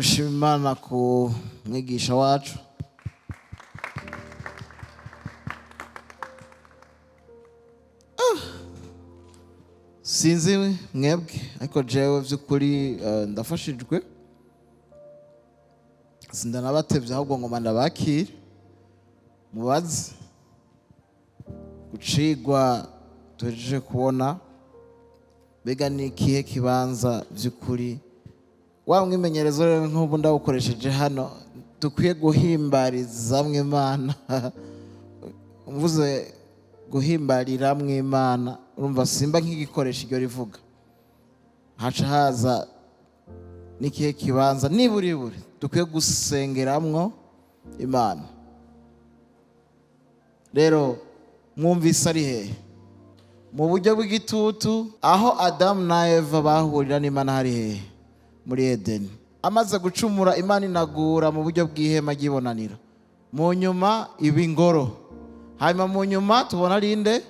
dushima Imana ku mwigisha wacu sinzi mwebwe ariko jewe vy'ukuri ndafashijwe sindanabatevye ahubwo ngoma ndabakire mubazi gucigwa tuhejeje kubona bega ni ikihe kibanza vy'ukuri wa mwimenyerezo rero nk'ubu ndawukoresheje hano dukwiye guhimbariza Imana mvuze guhimbarira Imana urumva simba nk'igikoresho iryo rivuga haca haza n'ikihe kibanza niburiburi dukwiye gusengeramwo Imana rero mwumvise ari hehe mu buryo bw'igitutu aho Adamu na Eva bahurira n'Imana hari hehe muri Edeni amaze gucumura Imana inagura mu buryo bw'ihema ry'ibonaniro mu nyuma iba ingoro hanyuma mu nyuma tubona rinde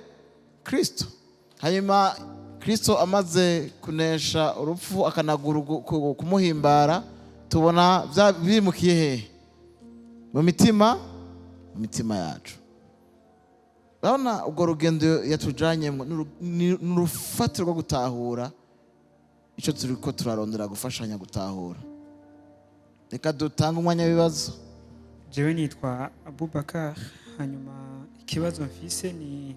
Kristo hanyuma Kristo amaze kunesha urupfu akanagura kumuhimbara tubona bimukiye hehe mu mitima yacu urabona ubwo rugendo yatujanye n'urufatiro rwo gutahura icyo turiko turarondera gufashanya gutahura reka dutanga umwanya w'ibibazo jewe nitwa Abubakar hanyuma ikibazo mfise ni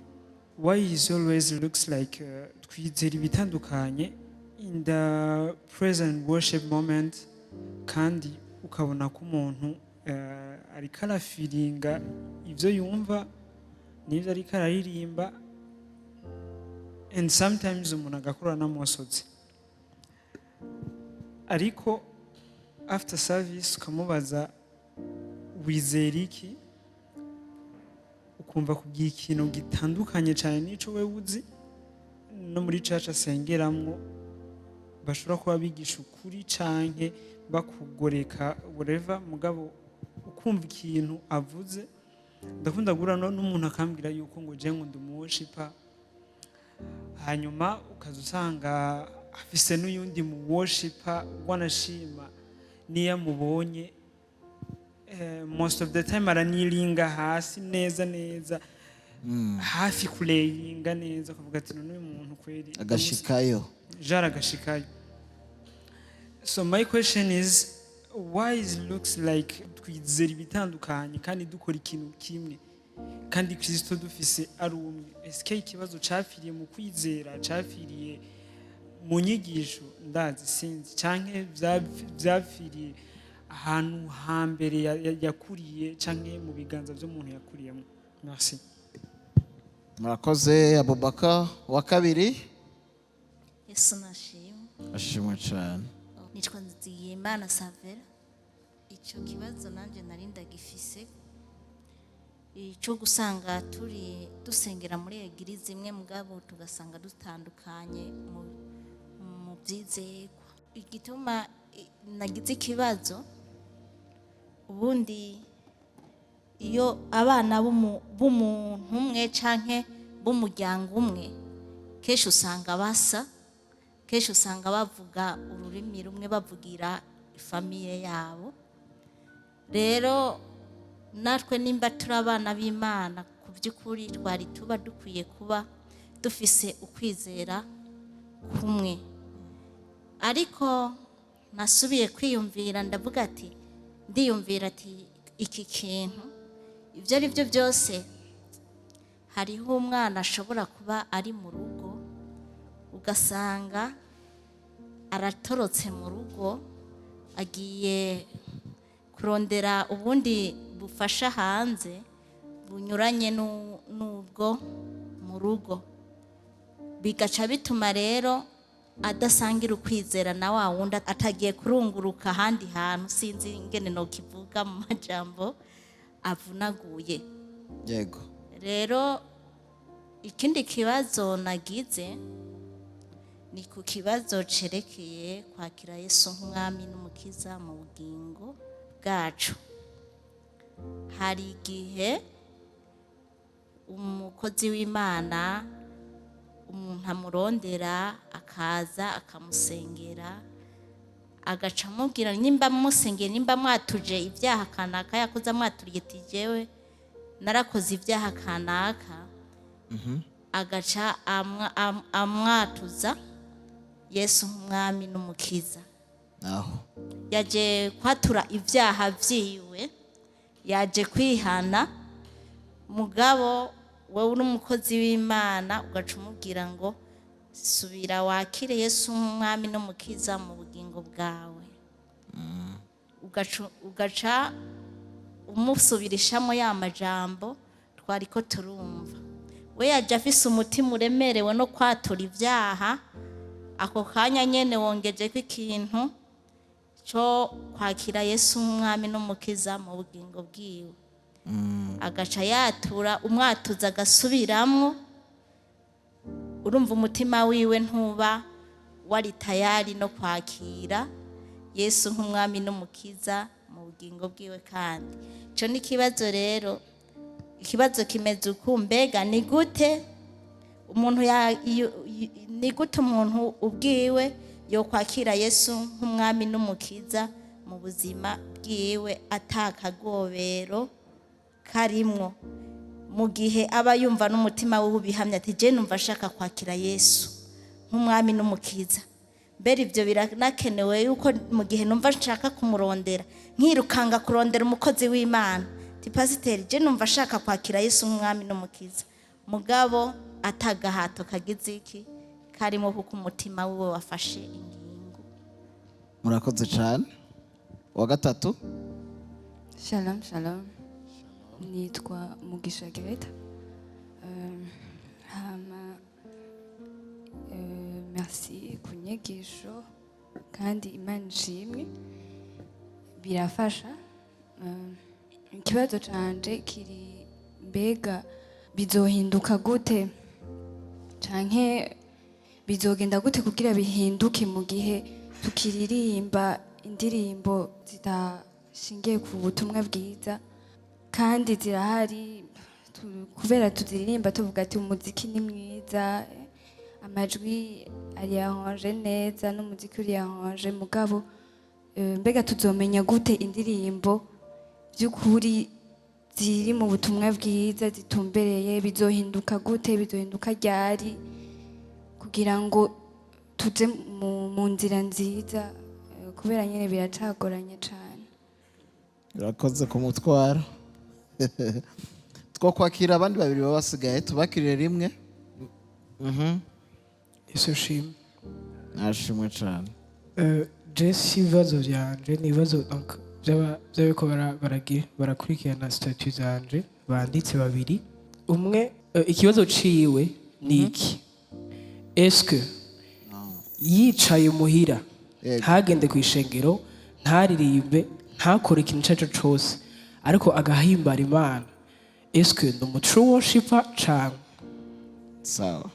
why is always looks like twizera ibitandukanye in the present worship moment kandi ukabona ko umuntu ariko arafiringa ivyo yumva n'ivyo ariko araririmba and sometimes umuntu agakora n'amosozi ariko after service ukamubaza wizera iki ukumva kubwira ikintu gitandukanye cyane n'ico we uzi no muri church asengeramwo bashobora kuba bigisha ukuri canke bakugoreka whatever mugabo ukumva ikintu avuze ndakunda gura n'umuntu akambwira yuko ngo je ngo ndumuworshipa hanyuma ukazusanga afise n'uyundi mu worshipa wanashima niya mubonye most of the time araniringa hasi neza hafi kureyinga neza akavuga ati n'uyu muntu kweri agashikayo agashikayo. So my question is why it looks like twizera ibitandukanye kandi dukora ikintu kimwe kandi Kristo dufise ari umwe eske ikibazo cafiriye mu kwizera cafiriye mu nyigisho ndazi sinzi canke vyafiriye ahantu hambere yakuriye canke mu biganza vy'umuntu yakuriyemo. Merci. murakoze Abubakar wa kabiri. Yesu nashimwe. ashimwe cyane. Nitwa Nzigiyimana Savera. Icyo kibazo nanje nari ndagifise icyo gusanga turi dusengera muri egirize imwe mugabo tugasanga dutandukanye mu byizerwa. Igituma nagize ikibazo ubundi iyo abana b'umuntu umwe canke b'umuryango umwe kenshi usanga basa, kenshi usanga bavuga ururimi rumwe bavugira ifamiye yabo. Rero natwe nimba turi abana b'Imana ku by'ukuri twari tuba dukwiye kuba dufise ukwizera kumwe. Ariko nasubiye kwiyumvira ndavuga ati iki kintu ibyo ari byo byose hariho umwana ashobora kuba ari mu rugo ugasanga aratorotse mu rugo agiye kurondera ubundi bufasha hanze bunyuranye n'ubwo mu rugo, bigaca bituma rero adasangira ukwizera na wa wundi atagiye kurunguruka ahandi hantu sinzi ingene no kivuga mu majambo avunaguye. Yego. Rero ikindi kibazo nagize ni ku kibazo cerekeye kwakira Yesu nk'umwami n'umukiza mu bugingo bwacu. Hari igihe umukozi w'Imana umuntu amurondera akaza akamusengera agaca amubwira nimba musengeye nimba mwatuje ibyaha kanaka yakoze amwaturiye ati jewe narakoze ibyaha kanaka agaca amwatuza Yesu nk'umwami n'umukiza. aho yaje kwatura ibyaha vyiwe, yaje kwihana. Mugabo wowe uri umukozi w'Imana ugaca umubwira ngo subira wakire Yesu nk'umwami n'umukiza mu bugingo bwawe. Ugaca umusubirishamo ya majambo twariko turumva. We yaje afise umutima uremerewe no kwatura ibyaha, ako kanya nyene wongejeko ikintu cyo kwakira Yesu nk'umwami n'umukiza mu bugingo bwiwe. Agaca yatura umwatuza agasubiramwo. Urumva umutima wiwe ntuba wari tayari no kwakira Yesu nk'umwami n'umukiza mu bugingo bwiwe. Kandi ico ni kibazo rero, ikibazo kimeze uku, mbega ni gute umuntu ubwiwe yo kwakira Yesu nk'umwami n'umukiza mu buzima bwiwe atakagobero karimwo, mu gihe aba yumva n'umutima we ubihamya ati je numva ashaka kwakira Yesu nk'umwami n'umukiza. Mbere ibyo biranakenewe yuko mu gihe numva nshaka kumurondera nkirukanga kurondera umukozi w'Imana ati pasiteri je numva ashaka kwakira Yesu nk'umwami n'umukiza, mugabo atagahato kagize iki karimo kuko umutima wiwe wafashe ingingo. murakoze cyane. Wa gatatu. Shalom, shalom. Nitwa Mugisha Greta. Merci ku nyigisho kandi Imana ishimwe birafasha. Ikibazo canje kiri mbega bizohinduka gute canke bizogenda gute kugira bihinduke mu gihe tukiririmba indirimbo zidashingiye ku butumwa bwiza kandi zirahari kubera tuziririmba tuvuga ati umuziki ni mwiza, amajwi ari arrange neza n'umuziki uri arrange, mugabo mbega tuzomenya gute indirimbo by'ukuri ziri mu butumwa bwiza zitumbereye? Bizohinduka gute? Bizohinduka ryari kugira ngo tuje mu nzira nziza? Kubera nyine biracagoranye cyane. Urakoze kumutwara. Two kwakira abandi babiri baba basigaye tubakirire rimwe. Yesu shimwe. Nashimwe cyane. Jesse ibibazo byanje ni ibibazo donc by'abiko barakurikirana statut zanje banditse babiri. Umwe ikibazo ciwe ni iki: eske yicaye muhira ntagende ku ishengero ntaririmbe ntakore ikintu cyaco cyose ariko agahimbara Imana, eske ni umutrue worshiper cyangwa? Sawa.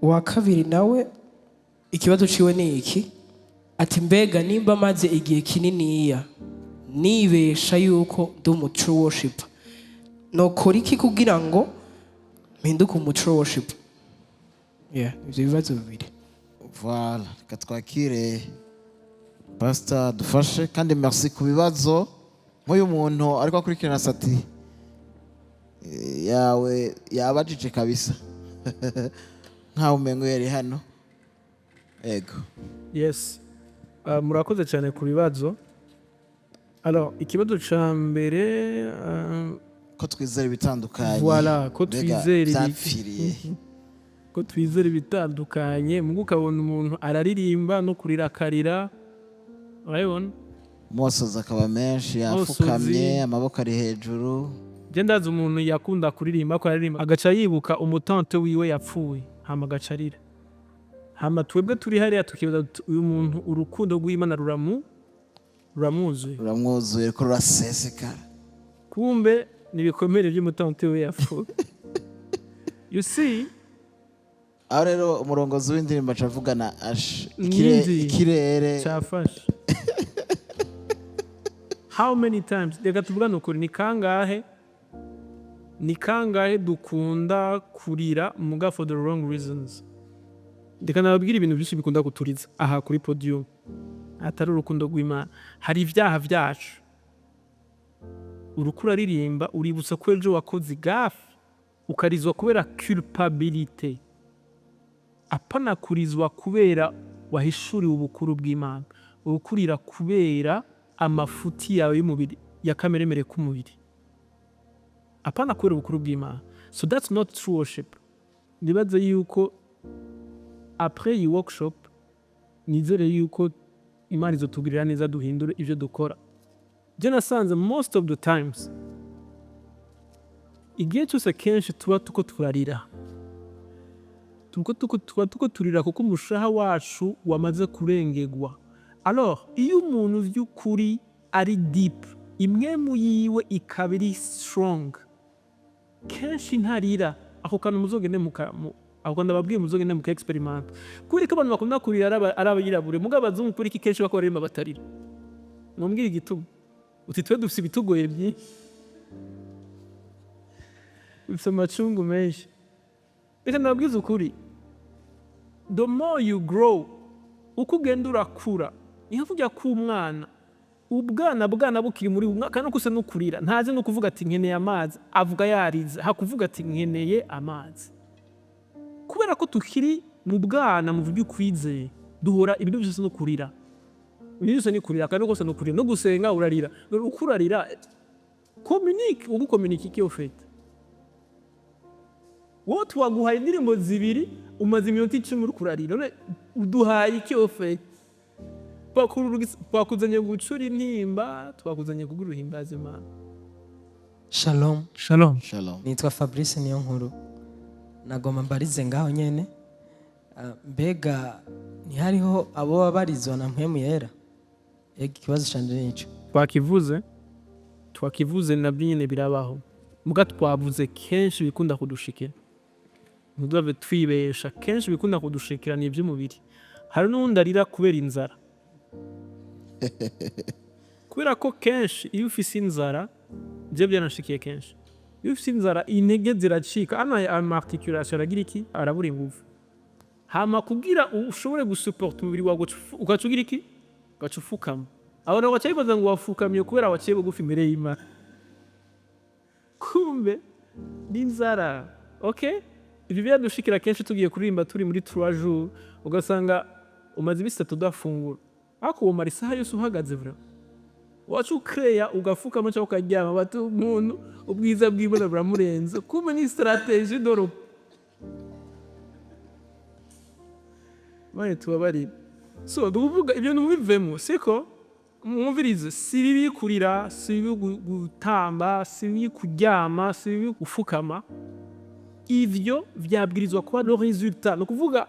Uwa kabiri nawe ikibazo ciwe ni iki: ati mbega nimba maze igihe kininiya nibesha yuko ndi umutrue worshiper, nokora iki kugira ngo mpinduke umutrue worshiper? Ivyo bibazo bibiri. Voilà, katwakire Pastor dufashe kandi merci ku bibazo. Nk'uyu muntu ariko akurikirana sati yawe yabajije kabisa. Nkaho umengo yari hano. Ego. Yes. Murakoze cyane ku bibazo. Alors, ikibazo ca mbere ko twizera ibitandukanye. Voilà, ko twizera ko twizera ibitandukanye, mugo ukabona umuntu araririmba no kurirakarira. Urabona? Mosoza akaba menshi yafukamye, amaboko ari hejuru. Je ndazi umuntu yakunda kuririmba ko aririmba agaca yibuka umutante wiwe yapfuye hama agacarira. Hama twebwe turi hariya tukibaza uyu muntu urukundo rw'Imana ruramwuzuye ko rurasesekara. Kumbe nibikomere by'umutante we yapfuye. You see? Aho rero umurongozi w'indirimbo acavugana ikirere cyafashe. How many times reka tuvugane ukuri, ni kangahe dukunda kurira muga for the wrong reasons. Reka nababwira ibintu byinshi bikunda kuturiza aha kuri podium. atari urukundo rw'Imana. Hari ibyaha byacu urukura ririmba uributsa ko ejo wakoze gafe ukarizwa kubera culpabilité, apana kurizwa kubera wahishuriwe ubukuru bw'Imana, urukurira kubera amafuti yawe y'umubiri ya kameremere k'umubiri, apana kubera ubukuru bw'Imana. So that's not true worship. Nibaze yuko après iyi workshop nizere yuko Imana izotugirira neza duhindure ivyo dukora. Je nasanze most of the times igihe cyose kenshi tuba tuko turarira, tuba tuko turira kuko umushaha wacu wamaze kurengegwa. Alors iyo umuntu vy'ukuri ari deep, imwemu yiwe ikaba iri strong, kenshi ntarira. Ako kantu muzogende ako ndababwiye muzogende muka experiment. Kubera ko abantu bakunda kurira ari abayirabure, mugabo abazungu kuri iki kenshi bakora rimba batarira. Mwambwira igituma? Uti twe dufise ibitugoye byinshi, bifise amacungu menshi. Reka ndababwize ukuri, the more you grow, uko ugenda urakura, niho kujya k'umwana, ubwana bukiri muri umwaka kandi kuse no kurira, ntazi no kuvuga ati nkeneye amazi, avuga yarize, hakuvuga ati nkeneye amazi. Kubera ko tukiri mu bwana mu buryo kwizeye, duhora ibintu byose no kurira. Ibintu byose ni kurira kandi kose no kurira, no gusenga urarira. Uko urarira, communique, ubu communique iki ofete. Wowe twaguhaye indirimbo zibiri, umaze iminota 10 uri kurarira, none uduhaye iki ofete? Twakuzanye gucura intimba, twakuzanye kuguruhimbaza Imana. Shalom. Shalom. Shalom. Nitwa Fabrice Niyonkuru. Nagoma mbarize ngaho nyene. Mbega ntihariho abo babarizwa na mpwemu yera? Ikibazo canje nico. Twakivuze nabyo nyene birabaho. Muga twavuze kenshi bikunda kudushikira. Ntudave twibesha, kenshi bikunda kudushikira ni iby'umubiri. Hari n'undi arira kubera inzara. Kubera ko kenshi iyo ufise inzara, je byanashikiye kenshi, iyo ufise inzara intege ziracika, articulation aragira iki, arabura ingufu. Hama kugira ushobore gusupport umubiri wawe ugacugira iki, ugacufukama. Abona wacayibaza ngo wafukamye kubera waciye bugufi imbere y'Imana. Kumbe n'inzara, okay? Ibi byadushikira kenshi tugiye kuririmba turi muri 3 jours, ugasanga umaze ibisi 3 udafungura. Ako uwo marisaha yose uhagaze bro, wacu ukreya ugafukama cyangwa ukaryama, bati umuntu ubwiza bw'Imana buramurenze. Kumbe ni strategie doro. Mane tubabari. So duvuga ibyo numuvemo, siko mwumvirize, si bibi kurira, si bibi gutamba, si bibi kuryama, si bibi gufukama. Ivyo vyabwirizwa kuba no resultat, no kuvuga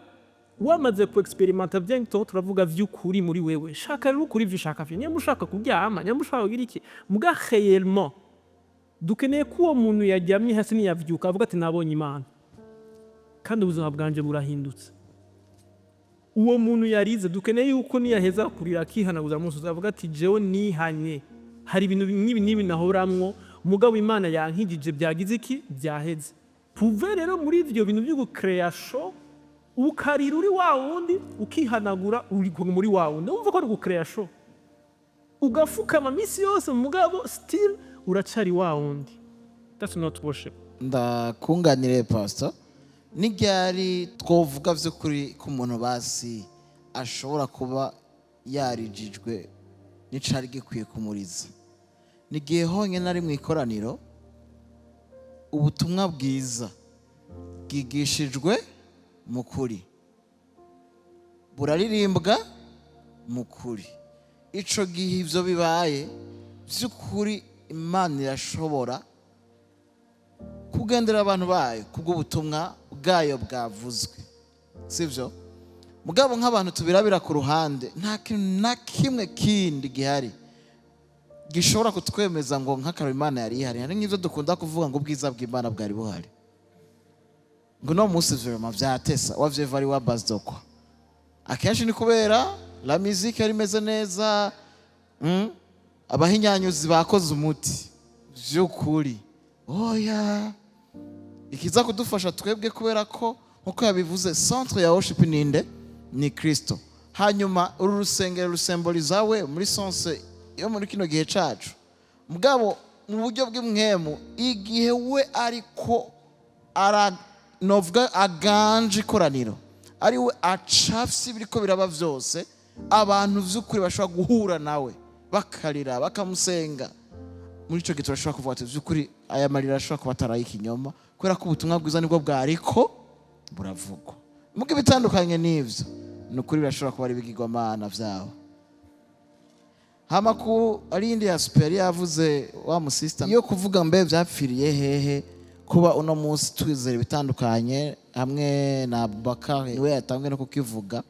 wamaze ku experimenta byento turavuga vy'ukuri muri wewe. Shaka rero kuri vyishaka vyo, nyamwe ushaka kuryama, nyamwe ushaka kugira iki, muga réellement dukeneye ko uwo muntu yaryamye hasi niyavyuka avuga ati nabonye Imana, kandi ubuzima bwanje burahindutse. Uwo muntu yarize, dukeneye yuko niyaheza kurira akihanaguza munsi uzavuga ati jewe nihanye, hari ibintu nibi nahoramwo, mugabo Imana yankijije, byagize iki, byaheze. Puve rero muri ivyo bintu byo gucreation, ukarira uri wa wundi, ukihanagura uri muri wa wundi, umva ko ari gucreation, ugafukama misi yose, mugabo still uracari wa wundi. That's not worship. Ndakunganire pastor, n'iryari twovuga vy'ukuri ko umuntu basi ashobora kuba yarijijwe n'icari gikwiye kumuriza. Nigihe honyine ari mu ikoraniro, ubutumwa bwiza bwigishijwe mu kuri, buraririmbwa mu kuri. Ico gihe ivyo bibaye vy'ukuri, Imana irashobora kugendera abantu bayo kubw'ubutumwa bwayo bwavuzwe, sivyo? Mugabo nk'abantu tubirabira ku ruhande, nta kintu na kimwe kindi gihari gishobora kutwemeza ngo nk'akararo Imana yari ihari. Hari nk'ivyo dukunda kuvuga ngo ubwiza bw'Imana bwari buhari, ngo no musi vraiment vyatesa wavye vari wabazdokwa. Akenshi ni kubera la musique yari imeze neza, abahinyanyuzi bakoze umuti vy'ukuri. Oya, ikiza kudufasha twebwe kubera ko nkuko yabivuze, centre ya worship ninde? Ni Kristo. hanyuma uru rusengero rusemboliza we muri sense yo muri kino gihe cacu. Mugabo mu buryo bw'imwemu igihe we ariko novuga aganje ikoraniro, ari we acafye biriko biraba vyose, abantu vy'ukuri bashobora guhura nawe bakarira bakamusenga. Muri ico gihe turashobora kuvuga ati vy'ukuri aya marira ashobora kuba ataraye ikinyoma, kubera ko ubutumwa bwiza nibwo bwariko buravugwa. Mugo bitandukanye n'ivyo, nukuri birashobora kuba ari ibigirwamana vyabo. Hama ku arindi aspect yavuze wa musista yo kuvuga mbe vyapfiriye hehe kuba uno munsi twizera bitandukanye hamwe na Abubakar we yatangwe no kukivuga.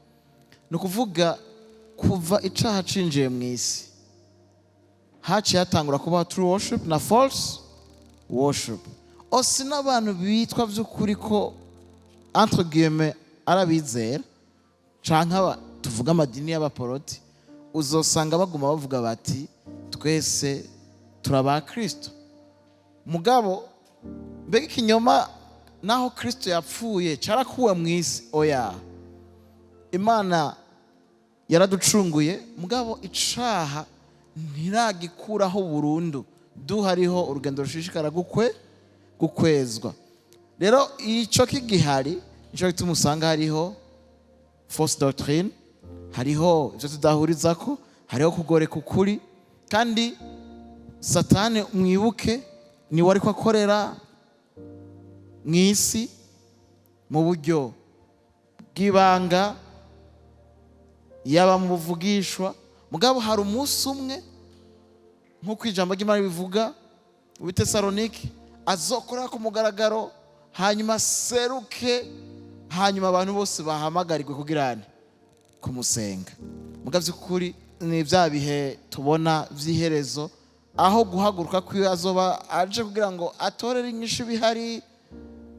No kuvuga kuva icaha cinjiye mu isi haciye hatangura kuba true worship na false worship. Osi n'abantu bitwa vy'ukuri ko entre guillemets arabizera canke tuvuga amadini y'abaporoti, uzosanga baguma bavuga bati twese turaba Kristo. Mugabo mbega ikinyoma naho Kristo yapfuye carakuwe mu isi? Oya, Imana yaraducunguye, mugabo icaha ntiragikuraho burundu. Duhariho urugendo rushishikara gukwezwa. Rero ico kigihari, ico gituma usanga hariho false doctrine, hariho ivyo tudahurizako, hariho kugoreka ukuri. Kandi Satani mwibuke ni wari akorera mu isi mu buryo bw'ibanga, yaba mu buvugishwa. Mugabo hari umunsi umwe nk'uko ijambo ry'Imana bivuga mu Tesalonike, azokora ku mugaragaro, hanyuma seruke, hanyuma abantu bose bahamagarirwe kugirana kumusenga. Mugabo vy'ukuri ni vya bihe tubona vy'iherezo, aho guhaguruka kwiwe azoba aje kugira ngo atorere inyishu bihari.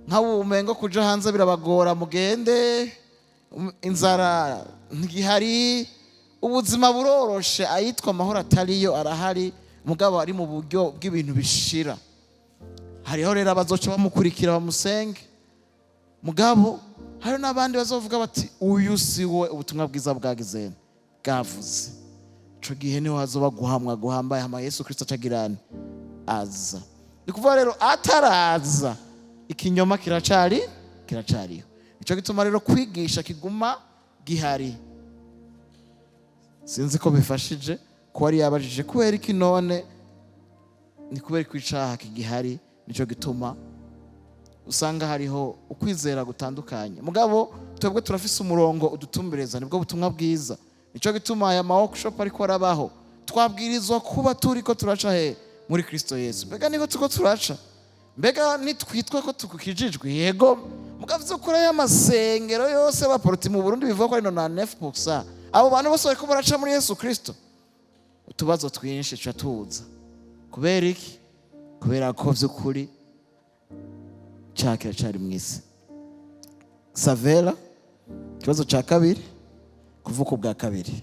Nk'abumengo kuja hanze birabagora, mugende, inzara ntigihari, ubuzima buroroshe, ayitwa amahoro atariyo arahari, mugabo ari mu buryo bw'ibintu bishira. Hariho rero abazoca bamukurikira bamusenge, mugabo hari n'abandi bazovuga bati uyu si we ubutumwa bwiza bwagizene bwavuze. Ico gihe niho hazoba guhambaye, hama Yesu Kristo acagirane aza. Ni kuvuga rero ataraza ikinyoma kiracariho. Ico gituma rero kwigisha kiguma gihari. Sinzi ko bifashije ko ari yabajije kubera iki none, ni kubera ko icaha kigihari. Nico gituma usanga hariho ukwizera gutandukanye, mugabo twebwe turafise umurongo udutumbereza, nibwo butumwa bwiza. Nico gituma aya workshop ariko arabaho, twabwirizwa kuba turiko turaca he muri Kristo Yesu. Mbega niko tuko turaca? Mbega nitwitwa ko tukukijijwe? Yego, mugabo vy'ukuri y'amasengero yose baporoti mu Burundi bivuga ko ari 99%, abo bantu bose bariko baraca muri Yesu Kristo. Utubazo twinshi ca tuza. Kubera iki? Kubera ko vy'ukuri cakira cari mwisi. Savera, ikibazo ca kabiri, kuvuka ubwa kabiri.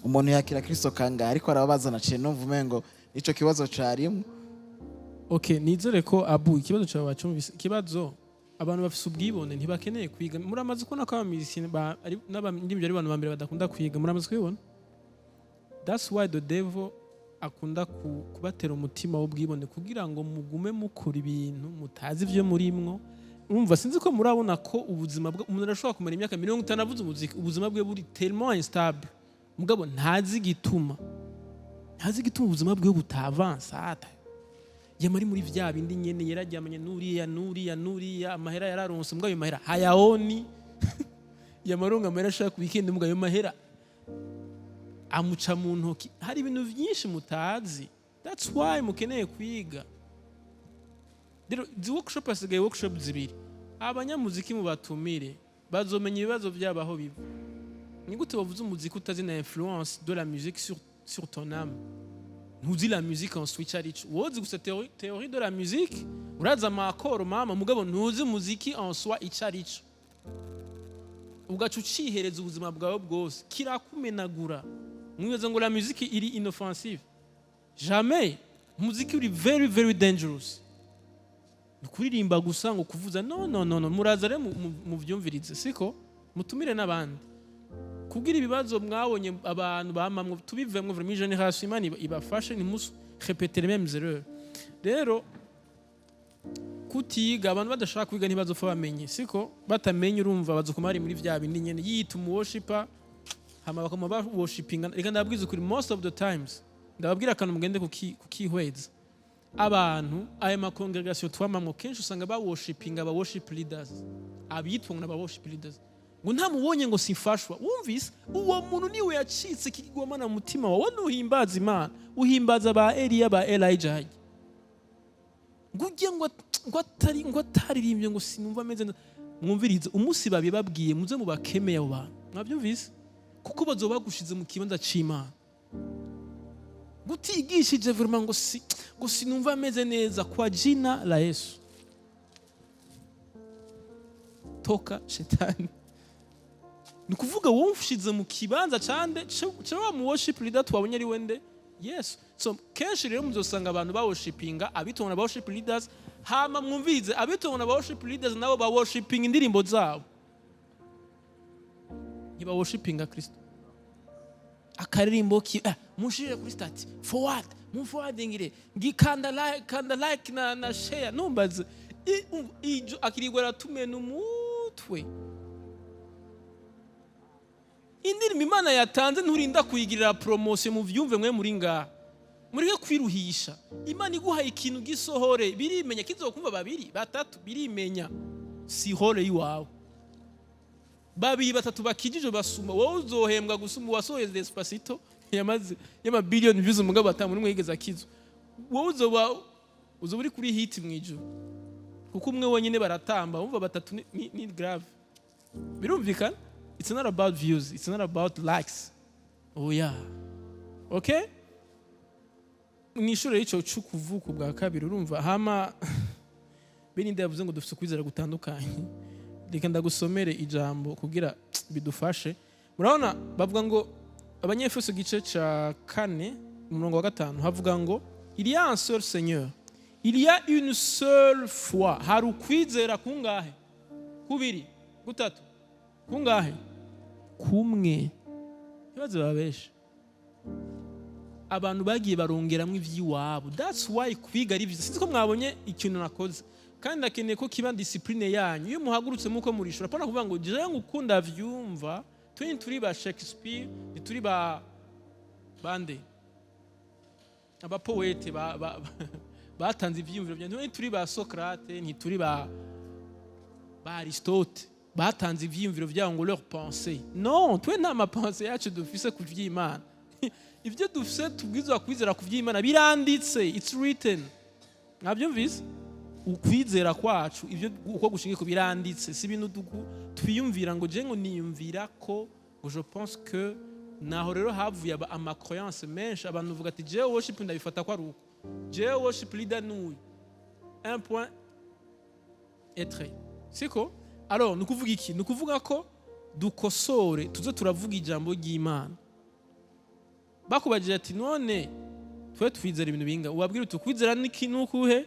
Umuntu yakira Kristo kangahe? Ariko arababaza naciye numva umengo ico kibazo carimwe. Okay, nizere ko Abu ikibazo cyawe bacumvise. Ikibazo abantu bafise ubwibone ntibakeneye kwiga. Muramaze kubona ko abamisiyoni n'abandimvye ari abantu bambere badakunda kwiga. Muramaze kubibona? That's why the devil akunda kubatera umutima w'ubwibone kugira ngo mugume mukora ibintu mutazi ivyo murimwo. Urumva sinzi ko murabona ko ubuzima bwa umuntu arashobora kumara imyaka 50 avuze umuziki, ubuzima bwe buri tellement instable. Mugabo ntazi gituma ubuzima bwe butavansa. Yamari muri vya bindi nyene yararyamanye nuriya amahera yararonse, mbwa ayo mahera hayaoni yamaronga amahera ashaka weekend, mbwa ayo mahera amuca mu ntoki. Hari ibintu vyinshi mutazi. That's why mukeneye kwiga. The workshop asigaye workshop zibiri. Abanyamuziki mu batumire bazomenya ibibazo vyabaho biva. Ni gute bavuze umuziki utazi na influence de la musique sur ton âme? Ntuzi la musique en switch arico. Wozi gusa théorie de la musique, uraza amakoro mama, mugabo ntuzi umuziki en soi icarico. Ugaca ucihereza ubuzima bwawe bwose, kirakumenagura. Mwibaza ngo la musique iri inoffensive? Jamais. Umuziki uri very very dangerous. Kuririmba gusa ngo kuvuza no. Muraza rero mu vyumvirize, siko mutumire n'abandi. kugira ibibazo mwabonye abantu bamamwe tubivemwe vraiment generation imana ibafashe ntimus répéter les mêmes erreurs. Rero kutiga abantu badashaka kwiga ntibazopfa bamenye siko batamenye urumva bazokumari muri vya bindi nyene yita worshiper hama bakoma ba worshipinga. Reka ndababwiza kuri most of the times ndababwira akantu mugende kukihweza abantu aya ma congregation twamamwe kenshi usanga ba worshipinga aba worship leaders abitwa ngo aba worship leaders ngo ntamubonye ngo simfashwa. Wumvise uwo muntu niwe yacitse kigomana mu mutima wawe nuhimbaza Imana uhimbaza ba Eliya ba Elijah ngo ataririmbye ngo sinumva ameze. Mwumvirize umunsi babibabwiye muze mubakemeye abo bantu mwabyumvise kuko bazoba bagushize mu kibanza c'Imana. Gutigishije vraiment ngo sinumva ameze neza kwa jina la Yesu. Toka shetani. Nukuvuga wowe ushize mu kibanza cande cyo mu worship leader twabonye ari wende. Yes. So kenshi rero muzosanga abantu ba worshipinga abitona ba worship leaders hama mwumvize abitona ba worship leaders nabo ba worshiping indirimbo zabo. Ni ba worshipinga Kristo. Akaririmbo ki mushire kuri start forward move forward ngire ngikanda like na share numbaze ijo akirigora tumena umutwe. Indirimbo Imana yatanze nturinda kuyigirira promotion mu vyumve mwe muri ngaha murike kwiruhisha. Imana iguhaye ikintu gisohore birimenya kizokumva babiri batatu birimenya si hore yiwawe babiri batatu bakijije basuma wowe uzohembwa gusuma wasoheze Despacito yamaze billion views umugabo atamu nimwe yigeza kizo wowe uzoba uri kuri hit mwijuru kuko umwe wonyine baratamba umva batatu ni grave. Birumvikana. It's not about views, it's not about likes. Oh yeah. Okay? Nishuro yico cukuvuka bwa kabiri urumva hama bene ndavuze ngo dufite kwizera gutandukanye. Reka ndagusomere ijambo kugira bidufashe. Murabona bavuga ngo abanyefeso gice ca 4 umurongo wa 5 havuga ngo il y a un seul Seigneur. Il y a une seule foi. Hari ukwizera kungahe? Kubiri, gutatu. Kungahe? Kumwe. Ibaze babesha. Abantu bagiye barongeramwe ivy'iwabo. That's why kwiga ari byiza. Sinzi ko mwabonye ikintu nakoze. Kandi ndakeneye ko kiba discipline yanyu. Iyo muhagurutse muko murishura pana kuvuga ngo je ngukunda vyumva. Turi ba Shakespeare, turi ba bande. Aba poete batanze ivyiyumviro byanyu. Turi ba Socrate, ntituri ba Aristote. Batanze ivyiyumviro byabo ngo leur pensée. Non, twe nta mapense yacu dufise ku vy'Imana. Ivyo dufise tubwizwa kwizera ku vy'Imana biranditse, it's written. Nabyumvise? Ukwizera kwacu ivyo uko gushingiye ku biranditse si ibintu twiyumvira ngo je ngo niyumvira ko je pense que naho rero havuye ama croyance menshi abantu uvuga ati je worship ndabifata ko ari uko. Je worship leader nuyu. Un point être. Siko? Alors nukuvuga iki? Nukuvuga ko dukosore tuze turavuga ijambo ry'Imana. Bakubajije ati none twe twizera ibintu binga ubabwira uti kwizera n'ikintu kuhe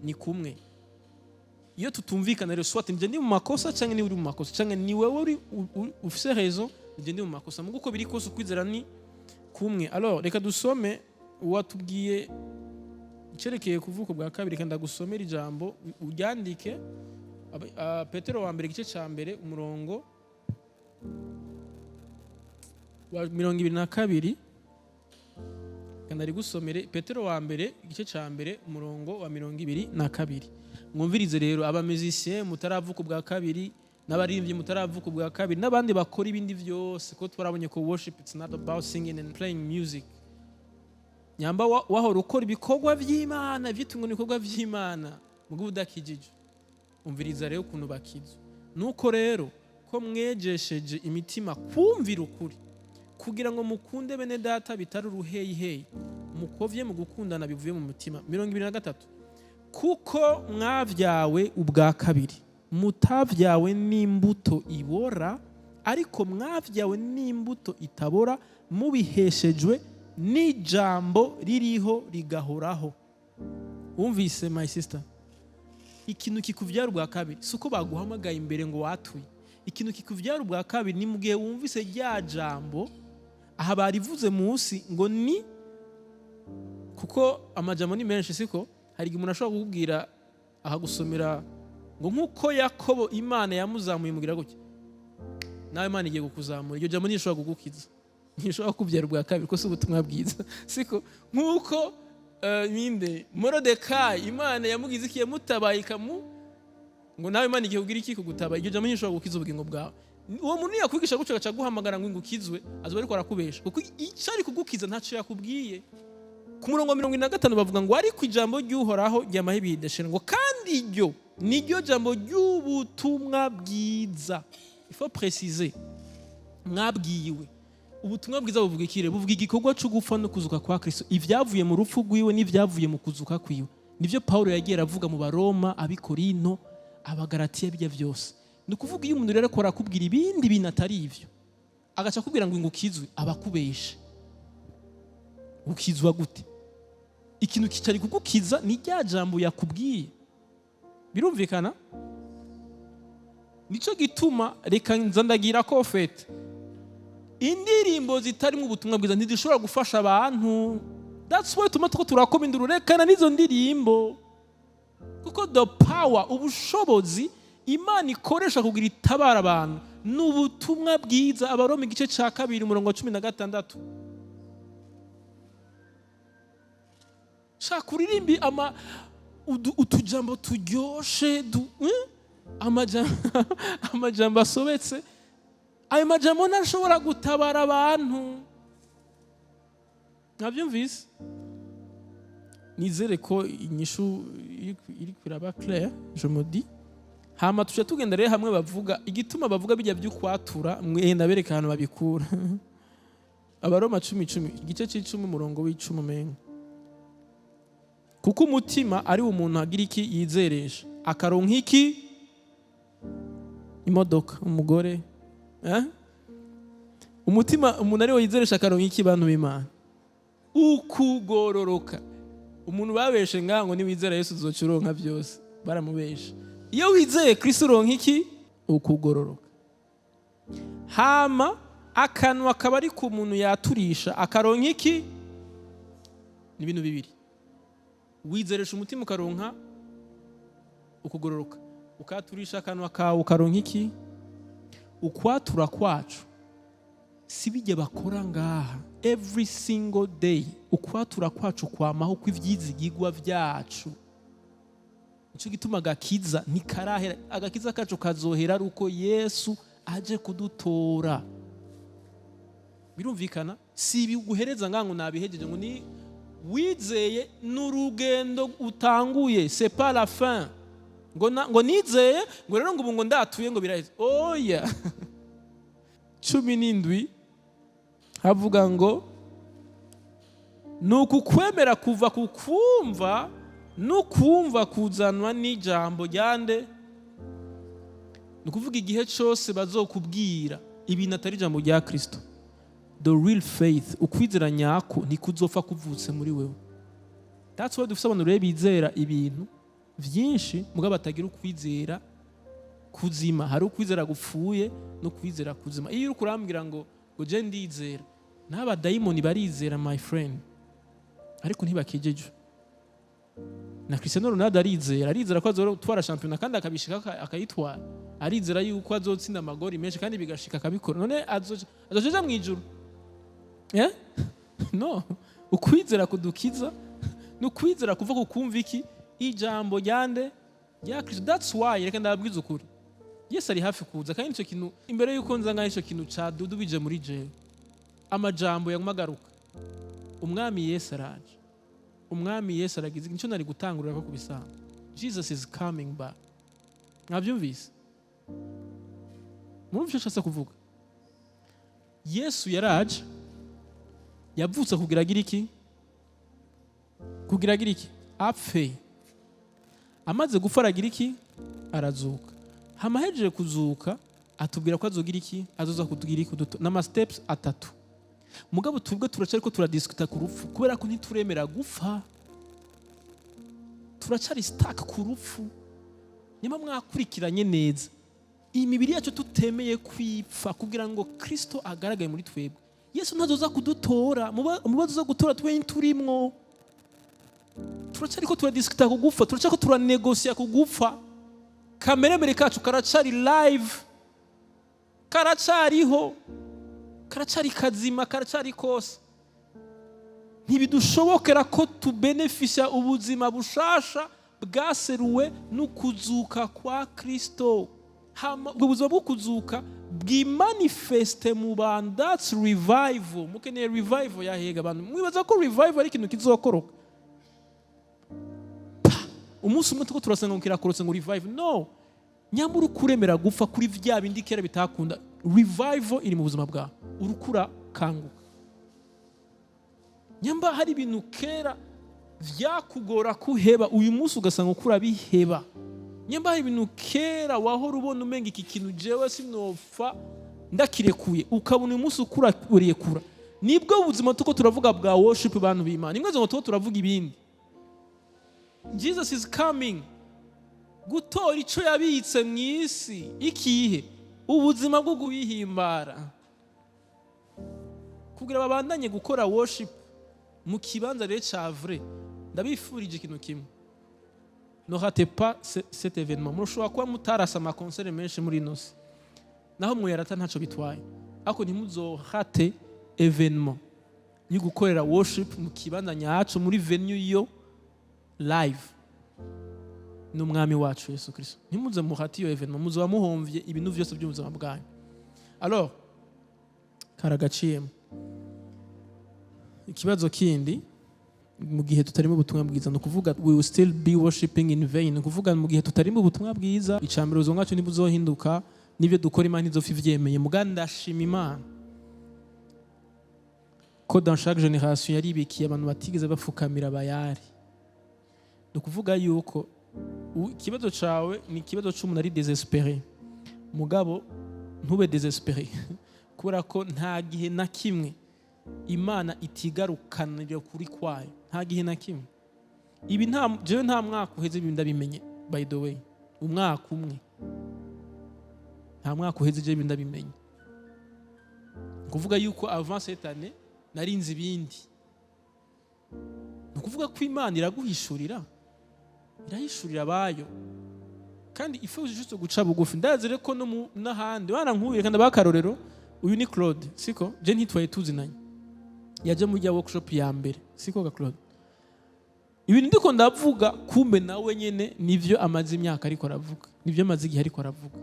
ni kumwe. Iyo tutumvikana rero swati nje ndi mu makosa cyangwa ni uri mu makosa cyangwa ni wewe uri ufise raison nje ndi mu makosa muguko biri kose kwizera ni kumwe. Alors reka dusome watubwiye cerekeye kuvuka bwa kabiri kandi ndagusomera ijambo uryandike. Petero wa mbere gice ca mbere umurongo wa 22 kandi ari gusomere Petero wa mbere gice ca mbere umurongo wa 22. Mwumvirize rero aba musicien mutaravuka bwa kabiri n'abaririmbyi mutaravuka bwa kabiri n'abandi bakora ibindi vyose ko twarabonye ko worship it's not about singing and playing music. Nyamba wahora ukora ibikorwa vy'Imana vyitungwa n'ibikorwa vy'Imana mugo udakijije. Umviriza rero kuntu bakizwa. Nuko rero ko mwejesheje imitima kumvira ukuri kugira ngo mukunde bene data bitari uruheyiheyi mukovye mu gukundana bivuye mu mutima. 23 kuko mwavyawe ubwa kabiri mutavyawe n'imbuto ibora ariko mwavyawe n'imbuto itabora mubiheshejwe n'ijambo ririho rigahoraho. Umvise my sister, ikintu kikuvyara ubwa kabiri suko baguhamagaye imbere ngo watuye. ikintu kikuvyara ubwa kabiri ni mu gihe wumvise rya jambo aha barivuze munsi ngo ni, kuko amajambo ni menshi siko, hari igihe umuntu ashobora kukubwira ahagusomera ngo nk'uko Yakobo Imana yamuzamuye mugira gutya, nawe Imana igiye kukuzamura. Iryo jambo ntishobora kugukiza, ntishobora kubyara ubwa kabiri, ko si ubutumwa bwiza siko. Nk'uko ninde Morodekayi Imana yamugize iki, yamutabaye ngo nawe Imana igiye kugira iki, kugutabaye. Iryo jambo ntishobora gukiza ubugingo bwawe. Uwo muntu yakwigisha gutyo agaca guhamagara ngo ingukizwe, azoba ariko arakubesha, kuko icyo ari kugukiza ntacyo yakubwiye. Ku murongo wa 45 bavuga ngo ariko ijambo ry'Uhoraho ryamaho ibihe bidashira, ngo kandi iryo niryo jambo ry'ubutumwa bwiza. Il faut préciser, mwabwiwe ubutumwa bwiza buvuga ikire, buvuga igikorwa cyo gupfa no kuzuka kwa Kristo, ivyavuye mu rupfu rwiwe n'ivyavuye mu kuzuka kwiwe. Nivyo Paulo yagiye aravuga mu Baroma, Abikorino, Abagalatiya, bijya vyose. Ni ukuvuga iyo umuntu rero akora akubwira ibindi bintu atari ivyo, agaca akubwira ngo ingukizwe, abakubeshe. Ukizwa gute? Ikintu kicari kugukiza ni rya jambo yakubwiye. Birumvikana? Nico gituma reka nzandagira ko fete indirimbo zitari mu butumwa bwiza ntizishobora gufasha abantu. That's why tuko turakoma induru, rekana nizo ndirimbo, kuko the power, ubushobozi Imana ikoresha kugira itabara abantu n'ubutumwa bwiza. Abaroma igice ca 2 umurongo wa 16. Shaka uririmbi utujambo turyoshe amajambo asobetse. Ayo majambo ntashobora gutabara abantu. Nabyumvise? Nizere ko inyishu iri kwiraba clair, je me dis. Hama tuca tugenda rero hamwe bavuga igituma bavuga bijya by'ukwatura, mwenda bereka ahantu babikura. Abaroma 10:10 igice c'10 umurongo w'10 mengo. Kuko umutima ari umuntu agira iki yizeresha, akaronka iki, imodoka, umugore, umutima umuntu ari yizeresha akaronka iki, bantu b'Imana, ukugororoka. Umuntu babeshe ngango ni wizera Yesu uzocuronka byose, baramubesha. Iyo wizeye Kristo uronka iki, ukugororoka. Hama akanwa akaba ari ku muntu yaturisha akaronka iki, ni ibintu bibiri. Wizeresha umutima ukaronka ukugororoka, ukaturisha akanwa kawe ukaronka iki, ukwatura kwacu. Si bijye bakora ngaha every single day, ukwatura kwacu kwamaho kw'ivyizigirwa vyacu. Nico gituma agakiza ntikarahera, agakiza kacu kazohera ari uko Yesu aje kudutora. Birumvikana? Si biguhereza ngango nabihejeje ngo ni wizeye n'urugendo utanguye, c'est pas la fin. Ngo nizeye ngo rero ngo ubu ndatuye ngo biraheze. Oya. 17 havuga ngo nuko kwemera kuva ku kumva no kumva kuzanwa n'ijambo ryande. Nukuvuga igihe cyose bazokubwira ibintu atari ijambo rya Kristo, the real faith, ukwizera nyako ntikuzopfa kuvutse muri wewe. That's why dufite abantu rero bizera ibintu vyinshi mugabo batagira ukwizera kuzima. Hari ukwizera gupfuye no kwizera kuzima. Iyo uri kurambwira ngo je ndizera, n'aba daimoni barizera my friend, ariko ntibakijeje. Na Cristiano Ronaldo arizera ko azotwara champion kandi akabishika akayitwara, arizera yuko azotsinda amagori menshi kandi bigashika akabikora. None azoja mu ijuru? No, ukwizera kudukiza no kwizera kuva ku kumva iki, ijambo ryande rya Kristo. That's why reka ndababwiza ukuri, Yesu ari hafi kuza, kandi ico kintu imbere yuko nzanga ico kintu ca dudu bije muri jewe, amajambo yagumagaruka. Umwami Yesu araje, umwami Yesu aragize nicyo nari gutangurira ko kubisanga. Jesus is coming back. Mwabyumvise? Murumva icyo nshaka kuvuga? Yesu yaraje, yavutse kugira agira iki? Kugira agira iki? Apfe. Amaze gupfa aragira iki? Arazuka. Hamahejeje kuzuka atubwira ko azogira iki? Azoza kutugira iki? N'ama steps 3. Mugabo tubwe turacari ko turadiskuta ku rupfu, kubera ko ntituremera gupfa, turacari stuck ku rupfu. Nyuma mwakurikiranye neza, iyi mibiri yacu tutemeye kwipfa kugira ngo Kristo agaragaye muri twebwe. Yesu ntazoza kudutora umubazo zo gutora twe turimwo. Turacyariko turadiskita kugufa, turacyariko turanegosia kugufa. Kameremere kacu karacari live, karacariho, karacari kazima, karacari kose. Ntibidushobokera ko tubenefisha ubuzima bushasha bwaseruwe n'ukuzuka kwa Kristo. Ubwo buzima bwo kuzuka bwimanifeste mu bantu. That's revival. Mukeneye revival yahega abantu. Mwibaza ko revival ari ikintu kizokoroka. Umunsi umwe tuko turasenga ngo kirakorotse ngo revive. No. Nyamuru kuremera gupfa kuri vya bindi kera bitakunda. Revival iri mu buzima bwawe. Urukura kanguka. Nyamba hari ibintu kera vyakugora kuheba, uyu munsi ugasanga ukura biheba. Nyamba hari ibintu kera wahora ubona umenga iki kintu jewe sinopfa ndakirekuye, ukabona uyu munsi ukura urekura. Nibwo buzima tuko turavuga bwa worship abantu b'Imana. Nimwe zo tuko turavuga ibindi. Jesus is coming. Gutora ico yabitse mu isi ikihe ubuzima bwo guhihimbara. Kugira babandanye gukora worship mu kibanza rero ca vrai. Ndabifurije ikintu kimwe. Ne ratez pas cet événement. Mushobora kuba mutarasa ama concert menshi muri nosi. Naho mwuyarata ntaco bitwaye. Ako ntimuzohate événement yo gukorera worship mu kibanza nyaco muri venue yo live. N'umwami wacu Yesu Kristo. Ntimuze muhate iyo événement, muzoba muhomvye ibintu vyose by'ubuzima bwanyu. Alors karagaciyemo. Ikibazo kindi mu gihe tutarimo ubutumwa bwiza no kuvuga we will still be worshiping in vain. No kuvuga mu gihe tutarimo ubutumwa bwiza icambere uzo ngacu nibuzohinduka nivyo dukora Imana izofa ivyemeye. Muganda ndashima Imana ko dans chaque génération yari bikiye abantu batigeze bafukamira bayari. No kuvuga yuko ikibazo cawe ni ikibazo c'umuntu ari désespéré. Mugabo ntube désespéré kubera ko nta gihe na kimwe Imana itigarukanira kuri kwayo. Nta gihe na kimwe. Ibi jewe nta mwaka uheze ibi ndabimenye. By the way, umwaka umwe nta mwaka uheze je ibi ndabimenye. Kuvuga yuko avant cette année narinzi ibindi. Nukuvuga ko Imana iraguhishurira, irahishurira abayo, kandi ifuze juste guca bugufi. Ndazire ko no n'ahandi barankubiye kandi abakarorero. Uyu ni Claude, siko je ntitwaye tuzinanye, yaje mu workshop ya mbere, siko ga Claude. Ibintu ndiko ndavuga kumbe nawe nyene nivyo amazi imyaka ariko aravuga, nivyo amazi igihe ariko aravuga,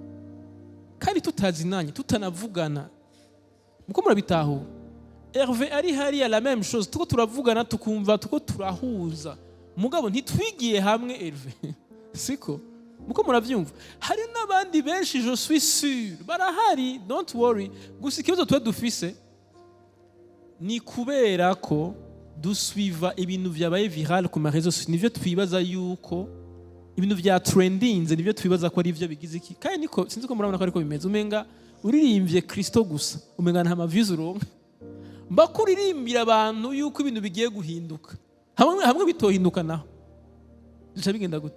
kandi tutazinanye tutanavugana. Muko murabitaho Hervé ari hari la même chose, tuko turavugana tukumva tuko turahuza, mugabo ntitwigiye hamwe Hervé siko muko muravyumva. Hari n'abandi benshi je suis sûr barahari, don't worry. Gusa ikibazo twe dufise ni kubera ko dusuiva ibintu vyabaye viral ku ma réseaux sociaux. Nivyo twibaza yuko ibintu vya trendinze, nivyo twibaza ko ari ivyo bigize iki. Kandi niko sinzi ko murabona ko ariko bimeze. Umenga uririmbye Kristo gusa, umenga nta views uronka. Mbakuririmbira abantu yuko ibintu bigiye guhinduka, hamwe bitohinduka naho bica bigenda gute?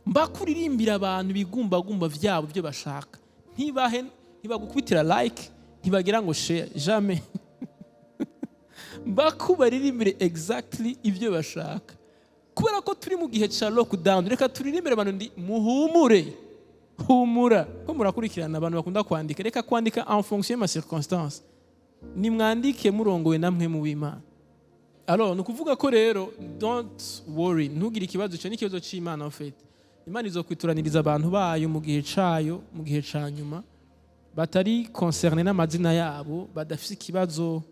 Mbakuririmbira abantu bigumbagumba vyabo byo bashaka, ntibagukubitira like, ntibagira ngo share, jamais. Mbakubaririmbire exactly ivyo bashaka. Kubera ko turi mu gihe ca lockdown, reka turirimbire abantu ndi muhumure, humura. Ko murakurikirana abantu bakunda kwandika, reka kwandika en fonction ma circonstance. Ni mwandike murongowe namwe mu w'Imana. Alors nukuvuga ko rero don't worry, ntugire ikibazo cyo n'ikibazo c'Imana en fait. Imana izokwituraniriza abantu bayo mu gihe cayo, mu gihe ca nyuma, batari concerné n'amazina yabo, badafise ikibazo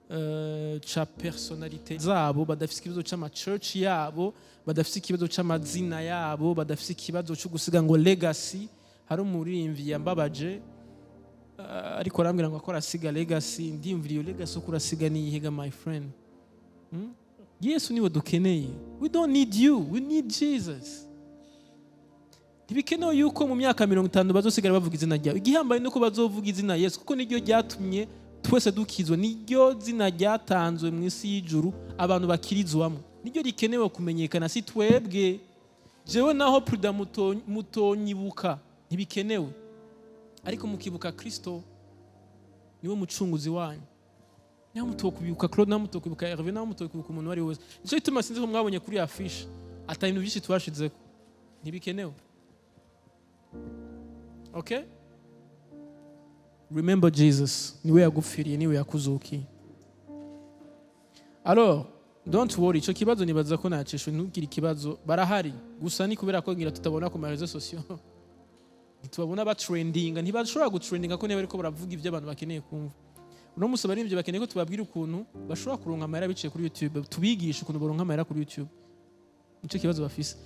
ca personnalité zabo, badafise ikibazo c'ama church yabo, badafise ikibazo c'amazina yabo, badafise ikibazo cyo gusiga ngo legacy. Hari umuririmbyi yambabaje ariko arambwira ngo akora siga legacy. Ndimvira iyo legacy ukura siga ni yihiga my friend. Yesu niwe dukeneye. We don't need you, we need Jesus. Ntibikenewe yuko mu myaka 50 bazosigara bavuga izina ryawe. Igihambaye nuko bazovuga izina Yesu, kuko niryo ryatumye twese dukizwa, niryo zina ryatanzwe mu isi y'ijuru abantu bakirizwamo, niryo rikenewe kumenyekana, si twebwe. Jewe naho Prida mutonyibuka ntibikenewe ariko mukibuka Kristo niwe mucunguzi wanyu naho mutokwibuka Claude naho mutokwibuka Hervé naho mutokwibuka umuntu wari wese nicyo gituma sinzi ko mwabonye kuri affiche ata ibintu byinshi twashizeko ntibikenewe. Okay, remember Jesus niwe yagupfiriye niwe yakuzukiye. Alors don't worry, icyo kibazo nibaza ko nacishwe ntugire ikibazo, barahari gusa ni kubera ko ngira tutabona ku marezo sociaux ntitubabona ba trendinga, ntibashobora gutrendinga ko niba ariko baravuga ibyo abantu bakeneye kumva. Uno musi baririmbye bakeneye ko tubabwira ukuntu bashobora kuronka amahera biciye kuri YouTube, tubigisha ukuntu baronka amahera kuri YouTube. Nicyo kibazo bafise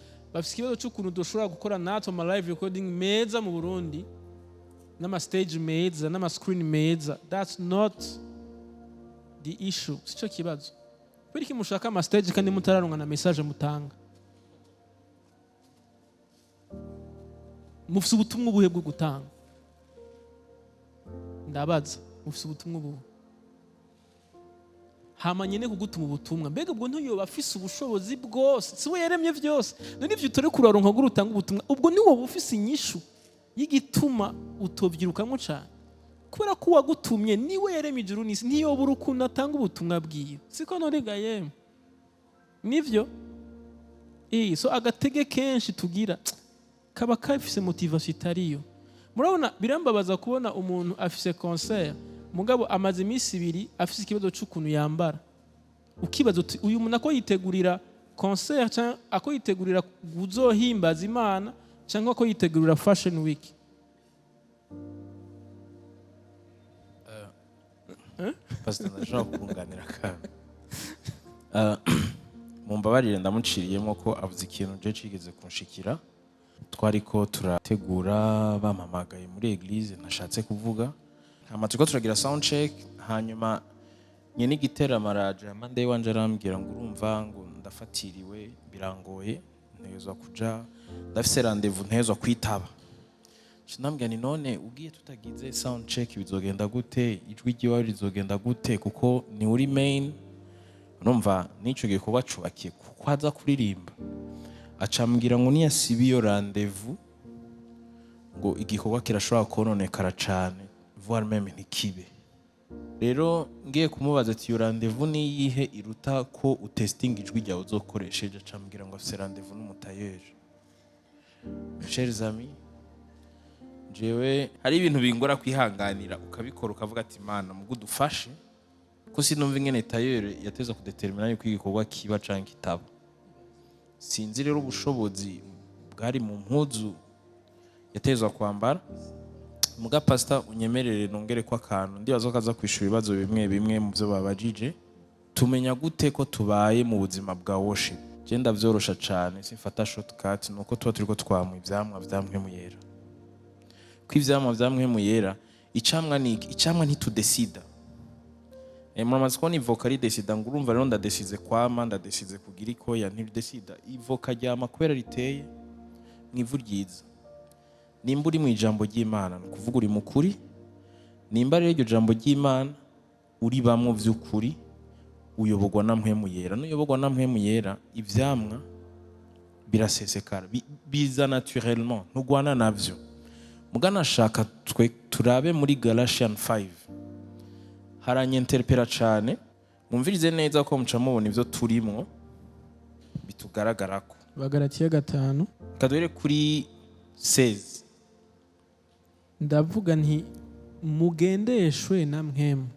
ikibazo cy'ukuntu dushobora gukora natwe ama live recording meza mu Burundi n'ama stage meza n'ama screen meza. That's not the issue, sico kibazo. Biriki mushaka ama stage kandi mutararonka na message mutanga. Mufise ubutumwa ubuhe bwo gutanga? Ndabaza mufise ubutumwa ubuhe? Hama nyene kugutuma ubutumwa, mbega ubwo ntuyoba afise ubushobozi bwose, siwe yaremye vyose, none ivyo utore kuraronka ngo urutanga ubutumwa, ubwo ni wowe ufise inyishu y'igituma utovyirukamwo cane, kubera ko wagutumye niwe yaremye ijuru n'isi, ntiyobura ukuntu atanga ubutumwa bwiwe, siko none ga yemwe nivyo. So agatege kenshi tugira kaba kafise motivation itariyo. Murabona birambabaza kubona umuntu afise concert mugabo amaze iminsi 2 afise ikibazo cy'ukuntu yambara, ukibaza uti uyu muntu ako yitegurira concert cyangwa ako yitegurira guzohimbaza Imana cyangwa ako yitegurira fashion week. Pastor ndashaka kunganira kandi mumbabarire ndamuciriyemo ko avuze ikintu je cigeze kunshikira. Twariko turategura bampamagaye muri eglise nashatse kuvuga, hama turiko turagira sound check, hanyuma nyene igitera maraje Monday wanje arambwira ngo urumva ngo ndafatiriwe birangoye ntezwa kuja ndafise rendezvous ntezwa kwitaba. Shinambwira ni none ugiye tutagize sound check bizogenda gute, ijwi ryiwe rizogenda gute kuko ni uri main, urumva nico gikorwa cubakiye kuko aza kuririmba. Acambwira ngo niyasiba iyo rendezvous ngo igikorwa kirashobora kononekara cane voire même ntikibe. Rero ngiye kumubaza ati iyo rendezvous ni yihe iruta ko utesting ijwi ryawe uzokoresheje, acambwira ngo afise rendezvous n'umutayeje. Chers amis, jewe hari ibintu bingora kwihanganira ukabikora ukavuga ati Mana mugu dufashe ko sinumva ingene tailleur yateza kudetermina yuko igikorwa kiba canke kitaba. Sinzi rero ubushobozi bwari mu mpuzu yatezwa kwambara. Muga pastor unyemerere nongere kwa kantu ndibazo kaza kwishura ibibazo bimwe mu byo babajije. Tumenya gute ko tubaye mu buzima bwa worship? Je ndavyorosha cyane, simfata shortcut nuko tuba turiko twamwa ivyamwa vyamwe mu yera. Kwivyamwa vyamwe mu yera icamwa niki? Icamwa ntitudesida. Muramaze ko ni vocal decida ngo urumva rero ndadesize kwama ndadesize kugira ikoya ntidesida. Ivoka ryama kwera riteye mwivu ryiza. Nimba uri mu ijambo ry'Imana nukuvuga uri mukuri, nimba rero iryo jambo ry'Imana uri bamwe vy'ukuri uyobogwa na mpwemu yera. Nuyobogwa na mpwemu yera ivyamwa birasesekara biza naturellement ntugwana navyo. Mugana shaka twe turabe muri Galatians 5 haranyenterpera cyane, mwumvirize neza ko muca mubona ivyo turimwo bitugaragarako. Bagalatiya 5 kaduhere kuri 16. Ndavuga nti mugendeshwe na mpwemu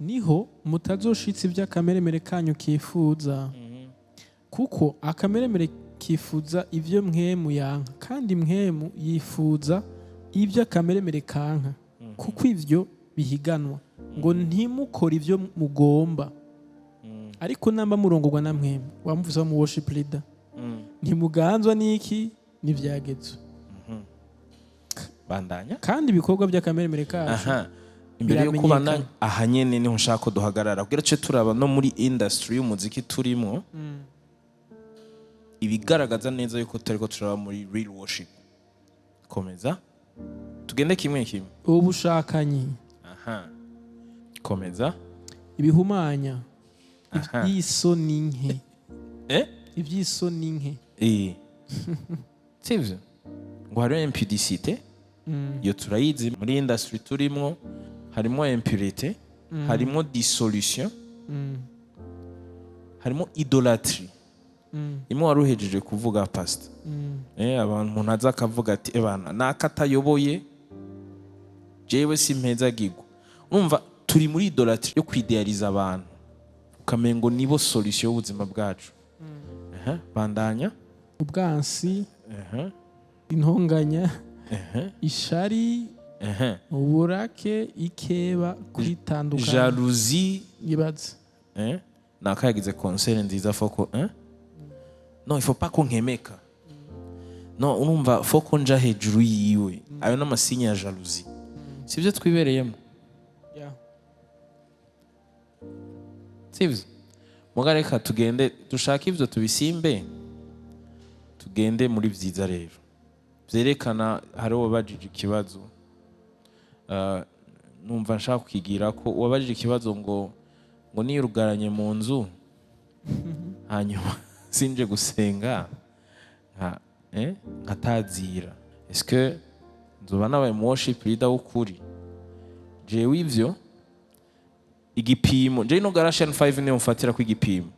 niho mutazoshitsa iby'akameremere kanyu kifuza, kuko akameremere kifuza ivyo mpwemu yanka kandi mpwemu yifuza ivyo akameremere kanka, kuko ivyo bihiganwa ngo ntimukore ivyo mugomba. Ariko namba murongorwa na mpwemu wamuvuze mu worship leader ntimuganzwa n'iki n'ivyagezwe. Bandanya kandi ibikorwa by'akameremere kacu. Imbere yo kubana ahanyene niho nshaka ko duhagarara kugira cyo turaba no muri industry y'umuziki turimo ibigaragaza neza yuko turiko turaba muri real worship. Komeza tugende kimwe kimwe. Ubushakanyi, komeza. Ibihumanya, iby'isoni nke. Iby'isoni nke. Sivyo ngo hariho impudicité iyo turayizi muri industry turimo, harimo impurité, harimo dissolution, harimo idolatry. Imwe wari uhejeje kuvuga pastor. Abantu umuntu aza akavuga ati ebana nakatayoboye jewe simpezagirwa. Urumva turi muri idolatry yo kwidealiza abantu ukamengo nibo solution y'ubuzima bwacu. Bandanya ubwansi, intonganya, ishari, uburake, ikeba, kwitandukanya, jalousie, yibaze nakayagize concert nziza foko non il faut pas qu'on nkemeka. Non, urumva foko nja hejuru yiwe. Ayo n'amasinya ya jalousie. Sivyo twibereyemo. Sivyo mugareka tugende dushaka ivyo tubisimbe, tugende muri vyiza rero vyerekana. Hari wabajije ikibazo, numva nshaka kukigira ko wabajije ikibazo ngo niyurugaranye mu nzu hanyuma sinje gusenga nkatazira, est-ce que nzoba nabaye mu worship leader w'ukuri? Jewe ivyo igipimo, je no Galatian 5 niyo mfatira ku igipimo.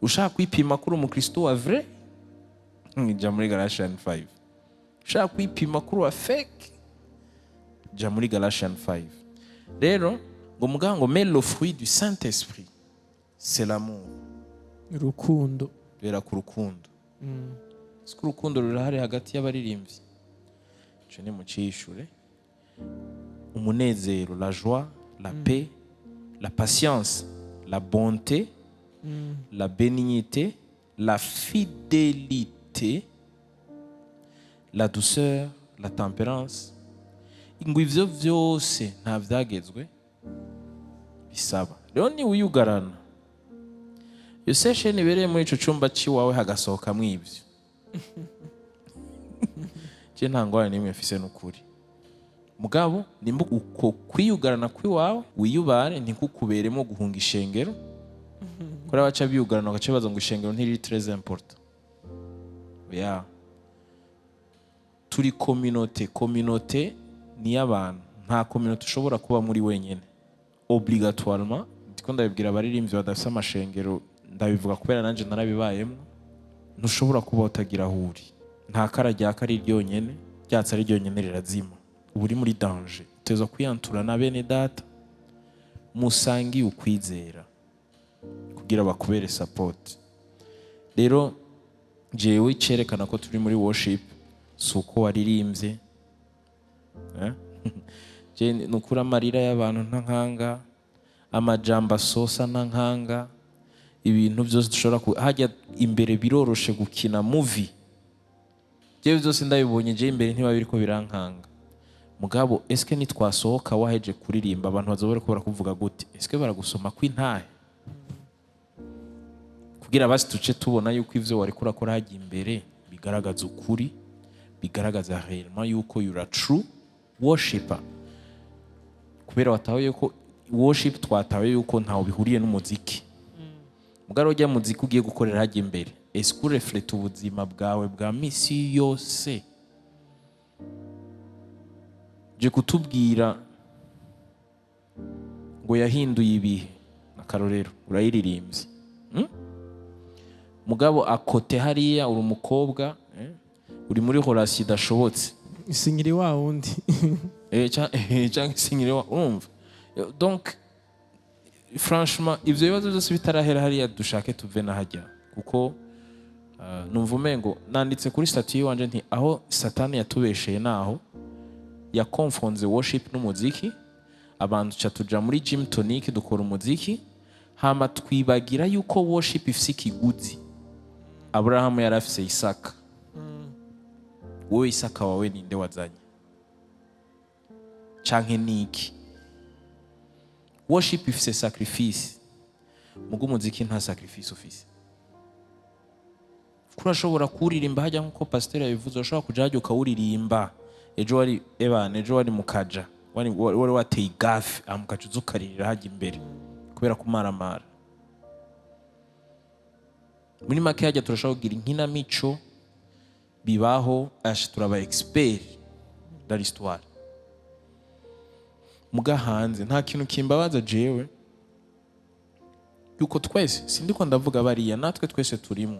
Ushaka kwipima kuri umukristo wa vrai, ja muri Galatian 5. Ushaka kwipima kuri wa fake, ja muri Galatian 5. Rero ngo mugango mais le fruit du Saint-Esprit c'est l'amour. Rukundo. Bera ku rukundo. Siko urukundo rurahari hagati y'abaririmbyi. Je ne mucishure. Umunezero, la joie, la paix, la patience, la bonté, la bénignité, la fidélité, la douceur, la tempérance. Ngo ivyo vyose nta vyagezwe bisaba. Rero ni wiyugarana. Iyo session ibereye muri ico cumba ciwawe hagasohoka mw'ivyo. Je nta ngwara nimwe mfise n'ukuri. Mugabo nimba uko kwiyugarana kwiwawe wiyubare ntikukuberemo guhunga ishengero. Kora baca biyugarana bagaca baza ngo ishengero ntiri très important. Yeah. Turi communauté ni y'abantu. Nta communauté ushobora kuba muri wenyene obligatoirement. Ndiko ndabibwira abaririmbyi badafise amashengero, ndabivuga kubera nanje narabibayemo. Ntushobora kuba utagira ahuri. Nta kara ryaka ari ryonyene, ryatsa ari ryonyene rirazima. Uri muri danger. Uteza kwiyantura na bene data musangi ukwizera kugira bakubere support. Rero jewe cerekana ko turi muri worship suko waririmbye. Je nukura amarira y'abantu ntankanga, amajambo asosa ntankanga, ibintu byose dushobora hajya imbere biroroshe gukina movie. Jewe byose ndabibonye je imbere ntibabiriko birankanga. Mugabo eske nitwasohoka waheje kuririmba abantu bazobora ko barakuvuga gute? Eske baragusoma kw'intahe kugira basi tuce tubona yuko ivyo wari kurakora haje imbere bigaragaza ukuri, bigaragaza réellement yuko you are true worshipper. Kubera watawe yuko worship twatawe yuko ntawo bihuriye n'umuziki. Mugaro ujya muziki ugiye gukorera haje imbere, eske reflect ubuzima bwawe bwa misi yose. Je kutubwira ngo yahinduye ibihe akarorero urayiririmbye. Mugabo akote hariya uri umukobwa uri muri relation idashobotse, isinyiri wa wundi cyangwa isinyiri wa urumva. Donc franchement ivyo bibazo byose bitarahera hariya dushake tuve na hajya, kuko numva umengo nanditse kuri statut wanje nti aho satani yatubesheye naho yakonfonze worship n'umuziki. Abantu cha tuja muri gym tonic dukora umuziki hama twibagira yuko worship ifise ikiguzi. Abraham yarafise Isaka. Wowe Isaka wawe ninde wazanye? Canke niki? Worship ifise sacrifice. Mugo umuziki nta sacrifice ufise. Kurashobora kuririmba hajya nkuko pastor yabivuze, ushobora kuja hajya ukawuririmba. Ejo wari mukaja wari wateye gafi amukaca uzukaririra hajya imbere kubera kumaramara. Muri make hajya turashobora kugira inkinamico bibaho, asha turaba expert dans l'histoire. Muga hanze nta kintu kimbabaza jewe yuko twese sindiko ndavuga bariya natwe twese turimo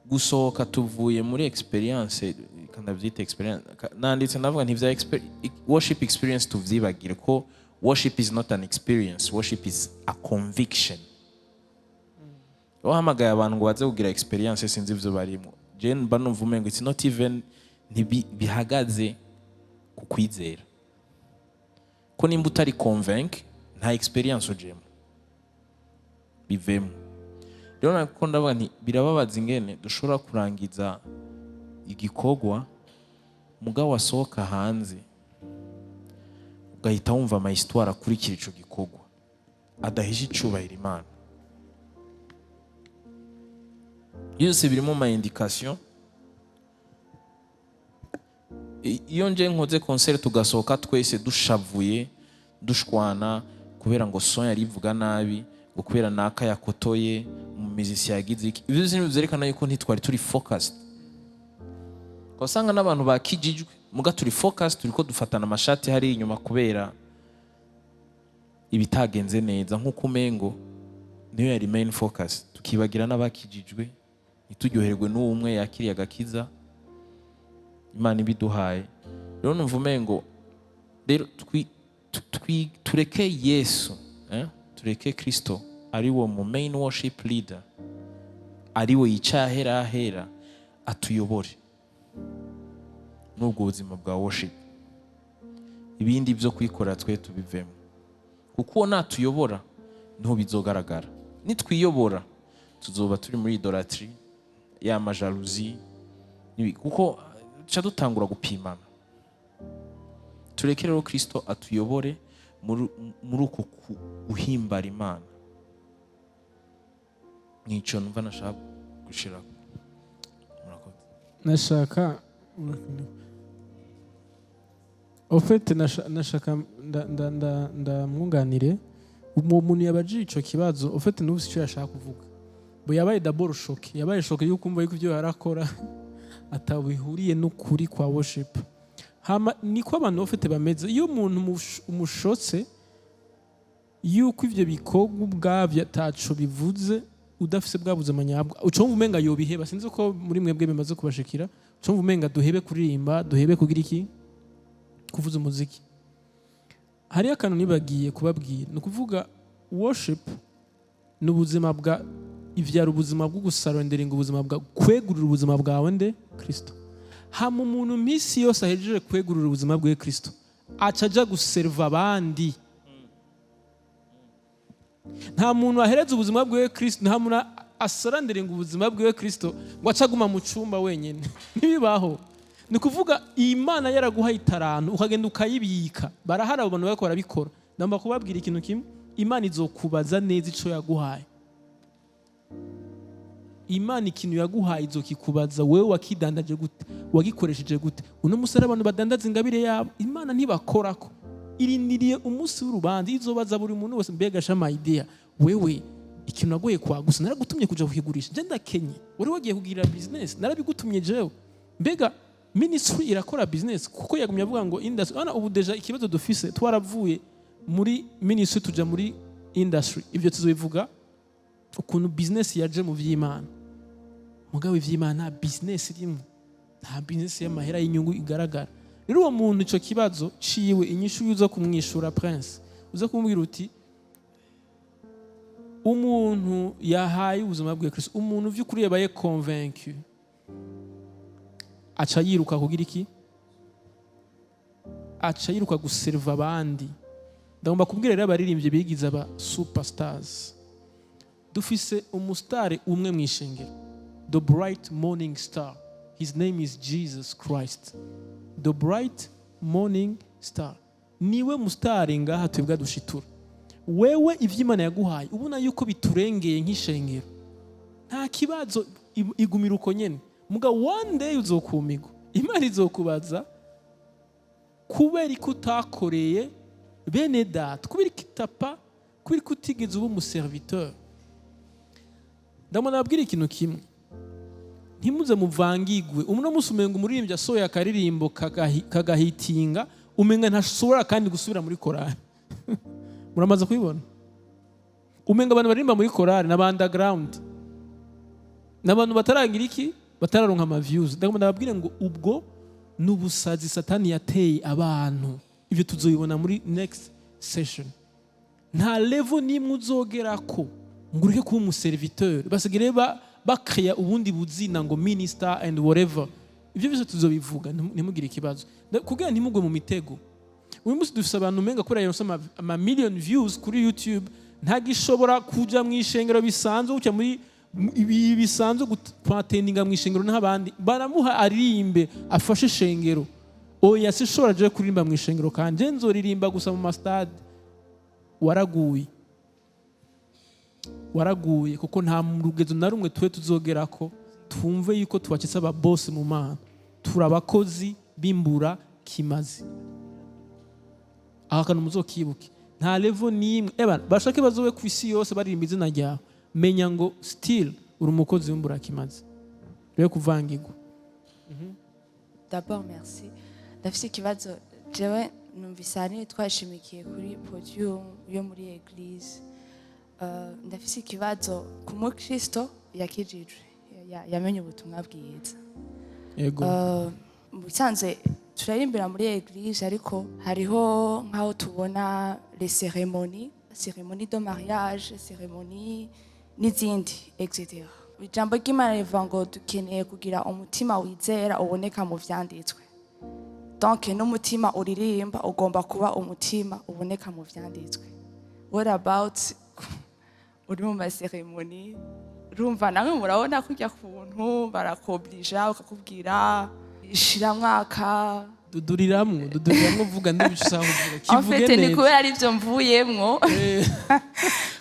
gusohoka tuvuye muri experience kandi byita experience nanditse ndavuga ntivya worship experience tuvyibagire ko worship is not an experience, worship is a conviction. Wahamagaye abantu ngo baze kugira experience sinzi ivyo barimo. Je mba numva umengo it's not even bihagaze ku kwizera. Ko nimba utari convince nta experience ujemo. Bivemo. Rero nako ndavuga nti birababaza ingene dushobora kurangiza igikorwa mugabo wasohoka hanze ugahita wumva ama histoire akurikira ico gikorwa adahisha icubahira Imana. Yose birimo ma indication. Iyo nje nkoze concert tugasohoka twese dushavuye dushwana kubera ngo son yari ivuga nabi ngo kubera naka yakotoye mu miziki yagize iki, ivyo bintu byerekana yuko ntitwari turi focused. Usanga n'abantu bakijijwe muga turi focused, turiko dufatana amashati hari inyuma kubera ibitagenze neza nk'uko umengo niyo yari main focus, tukibagira n'abakijijwe nitujyoherwe n'umwe yakiriye agakiza Imana ibiduhaye. Rero numva umengo rero tureke Yesu, tureke Kristo ari wo mu main worship leader, ari wo yicahera ahera atuyobore n'ubwo buzima bwa worship. Ibindi byo kwikora twe tubivemo, kuko natuyobora niho bizogaragara. Nitwiyobora tuzoba turi muri idolatry ya majalousie, kuko cha dutangura gupimana. Tureke rero Kristo atuyobore muri uko guhimbara Imana. Nico numva nashaka gushira. Nashaka ofete nashaka ndamwunganire umuntu yabaje ico kibazo ofete n'ubusi cyo yashaka kuvuga. Bo yabaye d'abord shock, yabaye shock yuko umva yuko ivyo yarakora atabihuriye n'ukuri kwa worship. Hama niko abantu ofete bameze. Iyo umuntu umushotse yuko ivyo bikorwa ubwavyo ataco bivuze, udafise bwabuze amanyabwa, ucumva umenga yobiheba. Sinzi ko muri mwebwe bimaze kubashikira, ucumva umenga duhebe kuririmba, duhebe kugira iki, kuvuza umuziki. Hari akantu nibagiye kubabwira, no kuvuga worship n'ubuzima bwa ivyara ubuzima bwo gusaronderinga ubuzima bwa kwegurira ubuzima bwawe nde Kristo. Hama umuntu misi yose ahejeje kwegurira ubuzima bwe Kristo acaja guserva abandi. Nta muntu ahereza ubuzima bwe Kristo, nta muntu asaronderinga ubuzima bwe Kristo ngo acaguma mu cumba wenyene. Nibibaho. Ni kuvuga Imana yaraguha itarantu ukagenda ukayibika. Barahara abantu bako barabikora. Ndamba kubabwira ikintu kimwe, Imana izokubaza neza ico yaguhaye. Imana ikintu yaguhaye izokikubaza wewe wakidandaje gute, wagikoresheje gute. Uno musara abantu badandaza ingabire yabo Imana ntibakorako. Irindiriye umunsi w'urubanza izobaza buri muntu wese, mbega shama idea wewe ikintu nagoye kwa gusa naragutumye kuja kukigurisha je ndakenye, wari wagiye kugira business narabigutumye jewe. Mbega ministry irakora business kuko yagumye avuga ngo industry. Ana ubu deja ikibazo dufise twaravuye muri ministry tuja muri industry. Ivyo tuzobivuga ukuntu business yaje mu vy'Imana. Mugabe vy'Imana business rimwe nta business y'amahera y'inyungu igaragara. Rero uwo muntu ico kibazo ciwe inyishu yuza kumwishura Prince uza kumubwira uti umuntu yahaye ubuzima bwe Kristo, umuntu vy'ukuri yabaye convaincu aca yiruka kugira iki, aca yiruka guserva abandi. Ndagomba kubwira rero abaririmbye bigize aba superstars. Dufise umustar umwe mwishengero, the bright morning star. His name is Jesus Christ, the bright morning star. Niwe mustari ngaha twebwe dushitura. Wewe ivy'Imana yaguhaye ubona yuko biturengeye nk'ishengero, nta kibazo, igumira uko nyene. Muga one day uzokumigo, Imana izokubaza kubera ko utakoreye bene data, kubera kitapa, kubera ko utigeze uba umuserviteur. Ndamana nabwira ikintu kimwe, ntimuze muvangigwe uno munsi umenga umuririmbyi asohoye akaririmbo kagahitinga umenga ntashobora kandi gusubira muri korali muramaze kubibona umenga abantu baririmba muri korali na underground n'abantu bataragira iki batararonka ama views ndababwire ngo ubwo n'ubusazi satani yateye abantu ibyo tuzobibona muri next session nta level nimwe uzogerako ngo ureke kuba umuserviteur basigire bakreya ubundi buzina ngo minister and whatever ibyo byose tuzobivuga ntimugire ikibazo kugira ntimugwe mu mitego uyu munsi dufise abantu umenga kuri ayo ama million views kuri YouTube ntagishobora kuja mu ishengero bisanzwe uca muri ibi bisanzwe gupatendinga mu ishengero n'abandi baramuha aririmbe afashe ishengero oya sishobora je kuririmba mu ishengero kanje nzoririmba gusa mu mastade waraguye kuko nta rugezo na rumwe twe tuzogerako twumve yuko tubakitse aba boss mu mana turabakozi bimbura kimazi aha kantu muzokibuke nta level nimwe bashake bazobe ku isi yose baririmba izina ryawe menya ngo still uri umukozi w'imbura kimazi rero kuvangirwa D'abord merci ndafise ikibazo jewe numvise hari twashimikiye kuri podium yo muri eglise ndafise ikibazo ku mukristo yakijijwe yamenye ubutumwa bwiza yego musanze turarimbira muri eglise ariko hariho nkaho tubona les cérémonies de mariage cérémonie n'izindi etc ijambo ry'Imana rivuga ngo dukeneye kugira umutima wizera uboneka mu vyanditswe donc n'umutima uririmba ugomba kuba umutima uboneka mu vyanditswe what about uri mu maseremoni rumva namwe murabona kujya kuntu barakoblija ukakubwira ishiramwaka duduriramwo vuga ndibyo ushaka kuvuga kivuge neza ni kubera ari byo mvuyemwo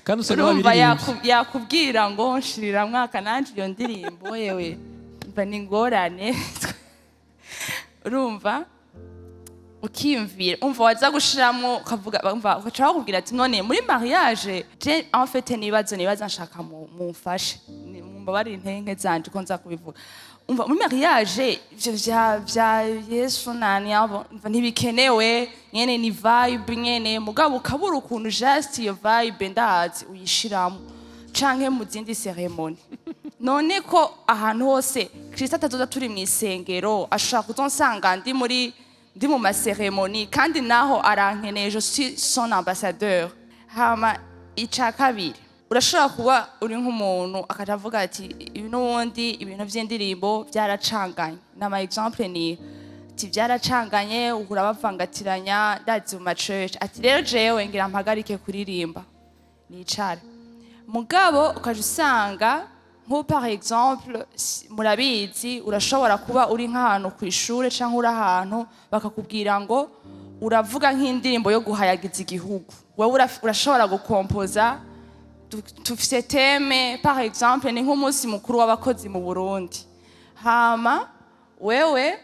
kandi usanga urumva yakubwira ngo nshiriramwaka nanje iyo ndirimbo yewe mva ni ngorane urumva ukimvira umva waza gushiramo ukavuga ukaca bakubwira ati none muri mariage je en fait nibaza nshaka mumfashe mumbabarire intenge zanje ko nza kubivuga umva muri mariage ivyo vya Yesu nani abo ntibikenewe nyene ni vibe nyene mugabo ukabura ukuntu just iyo vibe ndazi uyishiramo canke mu zindi ceremony none ko ahantu hose Kristo atazoza turi mu isengero ashaka kuzonsanga ndi mu maseremoni kandi naho arankeneye je suis son ambassadeur hama ica kabiri urashobora kuba uri nk'umuntu akaja avuga ati n'ubundi ibintu vy'indirimbo byaracanganye n'ama exemple ni ati byaracanganye uhura bavangatiranya ndazi mu church ati rero jewe ngira mpagarike kuririmba nicare mugabo ukaje usanga nko par exemple murabizi urashobora kuba uri nk'ahantu ku ishure canke uri ahantu bakakubwira ngo uravuga nk'indirimbo yo guhayagiza igihugu wewe urashobora gukompoza tufise teme par exemple ni nk'umunsi mukuru w'abakozi mu Burundi hama wewe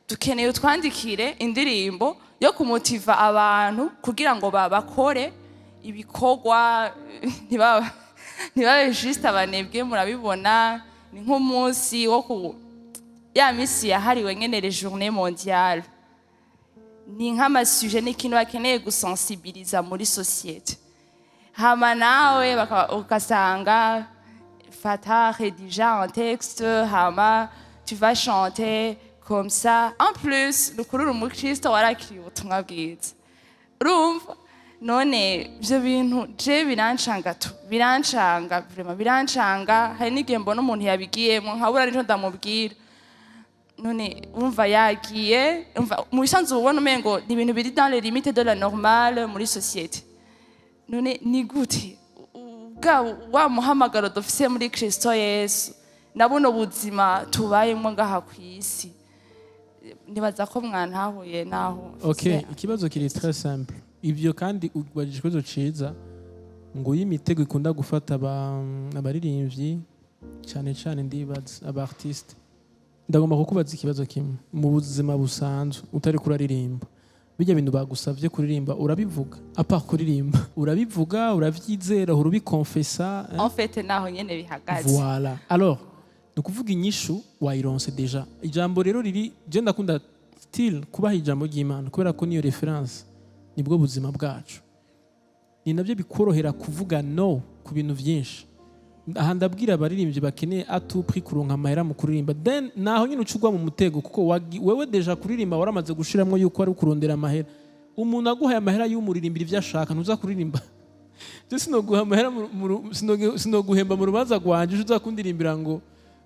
dukeneye utwandikire indirimbo yo kumutiva abantu kugira ngo bakore ibikorwa ntibabe juste abanebwe murabibona ni nk'umunsi wo ya misi yahariwe nyene les journées mondiales ni nk'amasuje n'ikintu bakeneye gusensibiliza muri société hama nawe ukasanga fata rédiger un texte hama tu vas chanter comme ça en plus rukurura umukristo warakiriye ubutumwa bwiza urumva none ibyo bintu je birancanga vraiment birancanga hari n'igihe mbona umuntu yabigiyemo nkabura n'icyo ndamubwira none umva yagiye mu bisanzwe ubona umengo ni ibintu biri dans les limites de la normale muri société none ni gute wa muhamagaro dufise muri Kristo Yesu nabuno buzima tubayemo ngaha ku isi nibaza ko mwantahuye naho okay ikibazo kiri très simple ivyo kandi ubajije ikibazo ciza ngo yimitego ikunda gufata abaririmbyi cyane ndibaza aba artiste ndagomba kukubaza ikibazo kimwe mu buzima busanzwe utari kuraririmba bijya bintu bagusavye kuririmba urabivuga apa kuririmba urabivuga uravyizera urubikonfesa en fait naho nyene bihagaze voilà alors ni ukuvuga inyishu wayironse deja. Ijambo rero riri je ndakunda still kubaha ijambo ry'Imana kubera ko niyo reference, nibwo buzima bwacu, ni nabyo bikorohera kuvuga no ku bintu byinshi. Aha ndabwira abaririmbyi bakeneye atupri kuronka amahera mu kuririmba, then naho nyine ucugwa mu mutego, kuko wewe deja kuririmba waramaze gushiramo yuko ari kurondera amahera. Umuntu aguhaye amahera y'umuririmbira ibyo ashaka, ntuza kuririmba. Je sinoguha amahera sinoguhemba mu rubanza rwanje uza kundirimbira ngo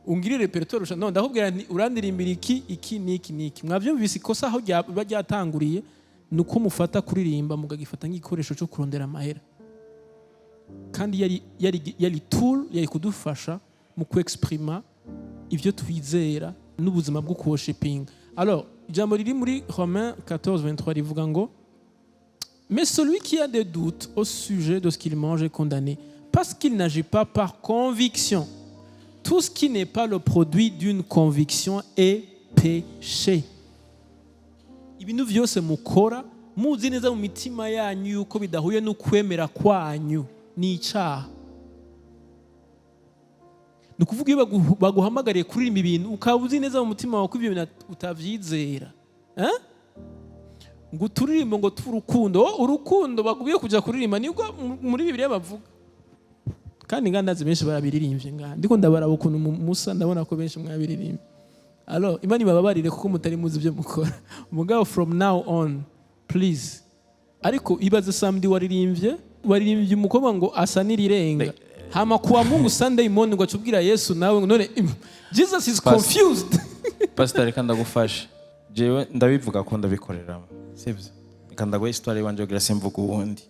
ungire repertoire usha. No, ndakubwira nti urandirimbira iki niki. Mwavyumvise ikosa aho ryatanguriye, nuko mufata kuririmba mugagifata nk'igikoresho cyo kurondera amahera. Kandi yari tool yari kudufasha mu kwexprima ivyo twizera n'ubuzima bwo worshiping. Alors, ijambo riri muri Romains 14:23 rivuga ngo mais celui qui a des doutes au sujet de ce qu'il mange est condamné parce qu'il n'agit pas par conviction. Tout ce qui n'est pas le produit d'une conviction est péché. Ibintu vyose mukora muzi neza mu mitima yanyu yuko bidahuye n'ukwemera kwanyu ni icyaha. Ni ukuvuga iyo baguhamagariye kuririmba ibintu ukaba uzi neza mu mutima wawe ko ibyo bintu utabyizera, ngo turirimbe ngo turukundo, urukundo bakubwiye kujya kuririmba nibwo muri Bibiliya bavuga. Kandi ngandazi benshi barabiririmbye ngandi ndiko ndabaraba ukuntu musa, ndabona ko benshi mwabiririmbye. Alors Imana ibababarire kuko mutari muzi ibyo mukora. Mugabo from now on please, ariko ibaze samedi waririmbye umukobwa ngo asa n'irirenga, hama kuwa Mungu Sunday morning ngo acubwira Yesu nawe none Jesus is confused. Pastor reka ndagufasha, jewe ndabivuga ko ndabikoreramo, sibyo? Reka ndaguha histoire wanje kugira simvuga ubundi.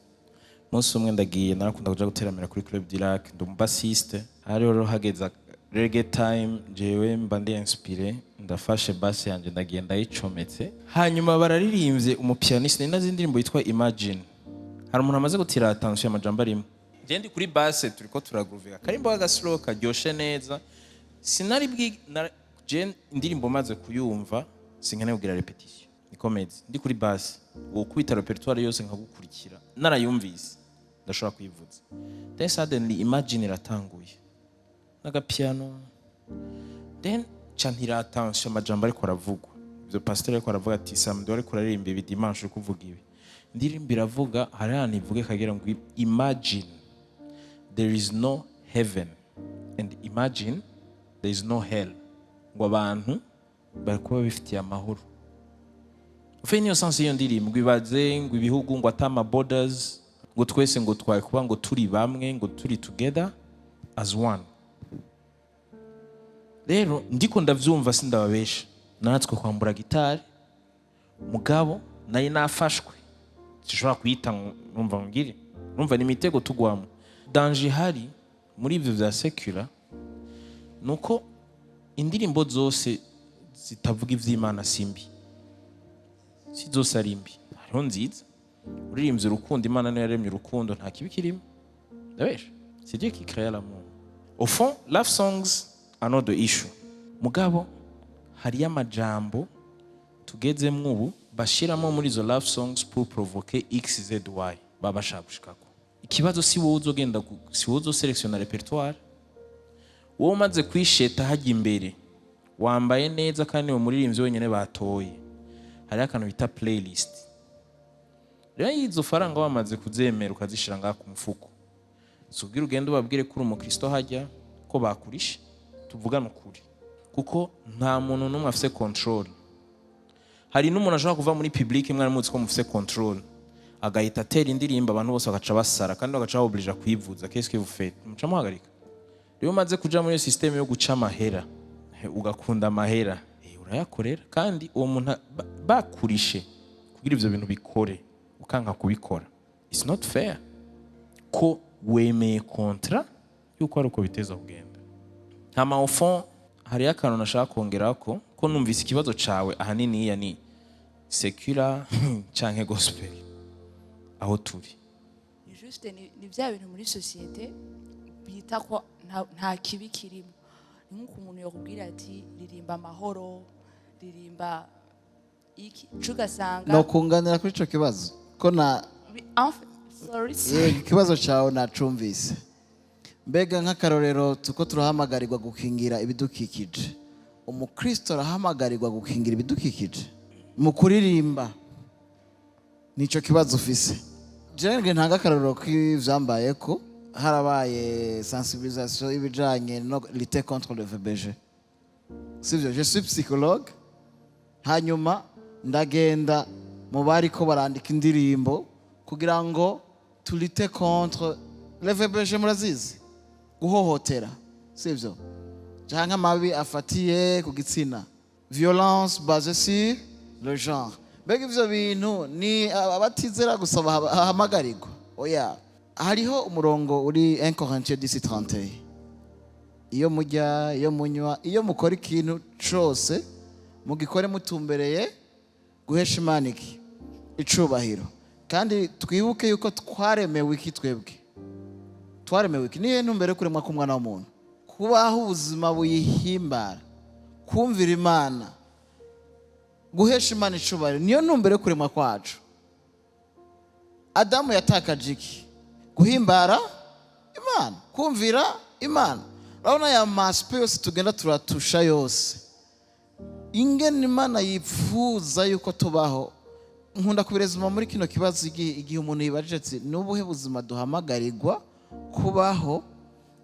Munsi umwe ndagiye narakunda kuja guteramira kuri Club Dirac, ndi bassiste. Hariho hageza reggae time, jewe mba ndi inspiré, ndafashe bass yanje ndagiye ndayicometse, hanyuma bararirimbye umupianiste n'izindi ndirimbo yitwa Imagine. Hari umuntu amaze gutira attention amajambo arimo, je ndi kuri bass turiko turagroovega karimbo agaslow karyoshe neza. Sinari je indirimbo maze kuyumva sinkene kugira repetition, ni comedy. Ndi kuri bass wo kwita repertoire yose nkagukurikira narayumvise ndashobora kuyivuza. Then suddenly Imagine iratanguye naga piano, then chantira attention amajambo ariko aravugwa. Ibyo pastor ariko aravuga ati samedi ariko aririmba ibi dimanche uri kuvuga ibi, ndirimba iravuga hari ahantu ivuge kagira ngo imagine there is no heaven and imagine there is no hell, ngo abantu bari kuba bifitiye amahoro. Ufite niyo sense iyo ndirimbo ibaze ngo ibihugu ngo atama borders, ngo twese ngo twaye kuba ngo turi bamwe, ngo turi together as one. Rero ndiko ndavyumva sindababesha, natwe kwambura gitari mugabo nayi nafashwe sishobora kuyita numva ngiri, numva ni mitego tugwamo. Danger hari muri ivyo vya secular nuko indirimbo zose zitavuga ivy'Imana simbi, si zose ari mbi, hariho nziza. Uririmbye urukundo, Imana niyo yaremye urukundo, nta kibi kirimo, ndabesha. C'est Dieu qui crée l'amour. Au fond, love songs are not the issue. Mugabo hari amajambo tugezemwo ubu bashiramo muri izo love songs pour provoquer XZY babashaka gushikako. Ikibazo si wowe uzogenda, si wowe uzoselectiona repertoire, wowe umaze kwisheta hajya imbere wambaye neza kandi umuririmbyi wenyine batoye, hari akantu bita playlist. Rero izo faranga wamaze kuzemera ukazishira ngaha ku mufuko, subwira ugende ubabwire kuri umukristo hajya ko bakurisha, tuvugana ukuri, kuko nta muntu n'umwe afise control. Hari n'umuntu ashaka kuva muri public mwana mutse ko mufise control agahita atera indirimbo abantu bose bagaca basara kandi bagaca oblige kwivuza. Qu'est-ce que vous faites? Muca muhagarika. Rero maze kuja muri system yo guca amahera, ugakunda amahera, urayakorera kandi uwo muntu bakurishe kugira ivyo bintu bikore ukanka kubikora. It's not fair ko wemeye kontra yuko ari uko biteza kugenda. Hama au fond hari akantu nashaka kongerako ko numvise ikibazo cawe ahanini ya ni secular canke gospel aho turi. Juste ni vya bintu muri societe bita ko nta kibi kirimo. Ni nko umuntu yakubwira ati ririmba amahoro, ririmba iki cugasanga no kunganira kuri ico kibazo ko na sorry ikibazo cawe nacumvise. mbega nk'akarorero tuko turahamagarirwa gukingira ibidukikije, umukristo arahamagarirwa gukingira ibidukikije mu kuririmba? Nico kibazo ufise. Jewe ntanga akarorero k'ivyambaye ko harabaye sensibilisation y'ibijanye no lutter contre le VBG. Sivyo, je suis psychologue, hanyuma ndagenda mu bariko barandika indirimbo kugira ngo tulite contre le VBG. Murazizi guhohotera, sivyo, canke amabi afatiye ku gitsina, violence basée sur le genre. Mbega ivyo bintu ni abatizera gusa bahamagarirwa? Oya, hariho umurongo uri 1 Corinthiens 10:31. Iyo mujya, iyo munywa, iyo mukora ikintu cose mugikore mutumbereye guhesha Imana iki? Icubahiro. Kandi twibuke yuko twaremewe iki twebwe? Twaremewe iki? Niyo ntumbere kuremwa k'umwana w'umuntu, kubaho ubuzima buyihimbara, kumvira Imana, guhesha Imana icubahiro. Niyo ntumbere kuremwa kwacu. Adamu yatakaje iki? Guhimbara Imana, kumvira Imana. Urabona ya maspe yose tugenda turatusha yose, ingene Imana yipfuza yuko tubaho. Nkunda kubirezuma muri kino kibazo igihe umuntu yibajije ati nubuhe buzima duhamagarirwa kubaho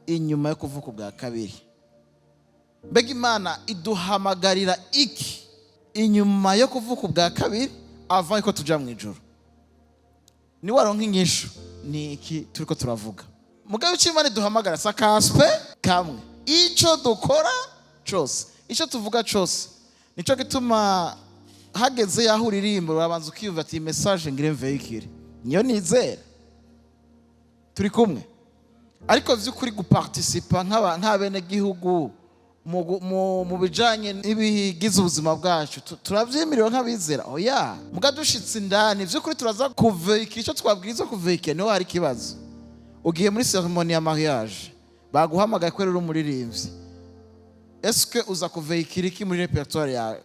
inyuma yo kuvuka ubwa kabiri? Mbega Imana iduhamagarira iki inyuma yo kuvuka ubwa kabiri avant ko tuja mu ijuru? Ni waronka inyishu ni iki turiko turavuga. Mugabe cy'Imana iduhamagara sakaspe kamwe, ico dukora cose, ico tuvuga cose. Nico gituma hageze yaho uririmbo urabanza ukiyumva ati message ngire mveikire, niyo nizera. Turi kumwe? Ariko vy'ukuri guparticipa nk'abene gihugu mu bijanye n'ibigize ubuzima bwacu turavyemerera nk'abizera? Oya, muga dushitse indani vy'ukuri turaza kuveikira ico twabwirizwa kuveikira. Niho hari ikibazo. Ugiye muri ceremony ya mariage baguhamagaye ko rero umuririmbyi, eske uza kuveikira iki muri repertoire yawe?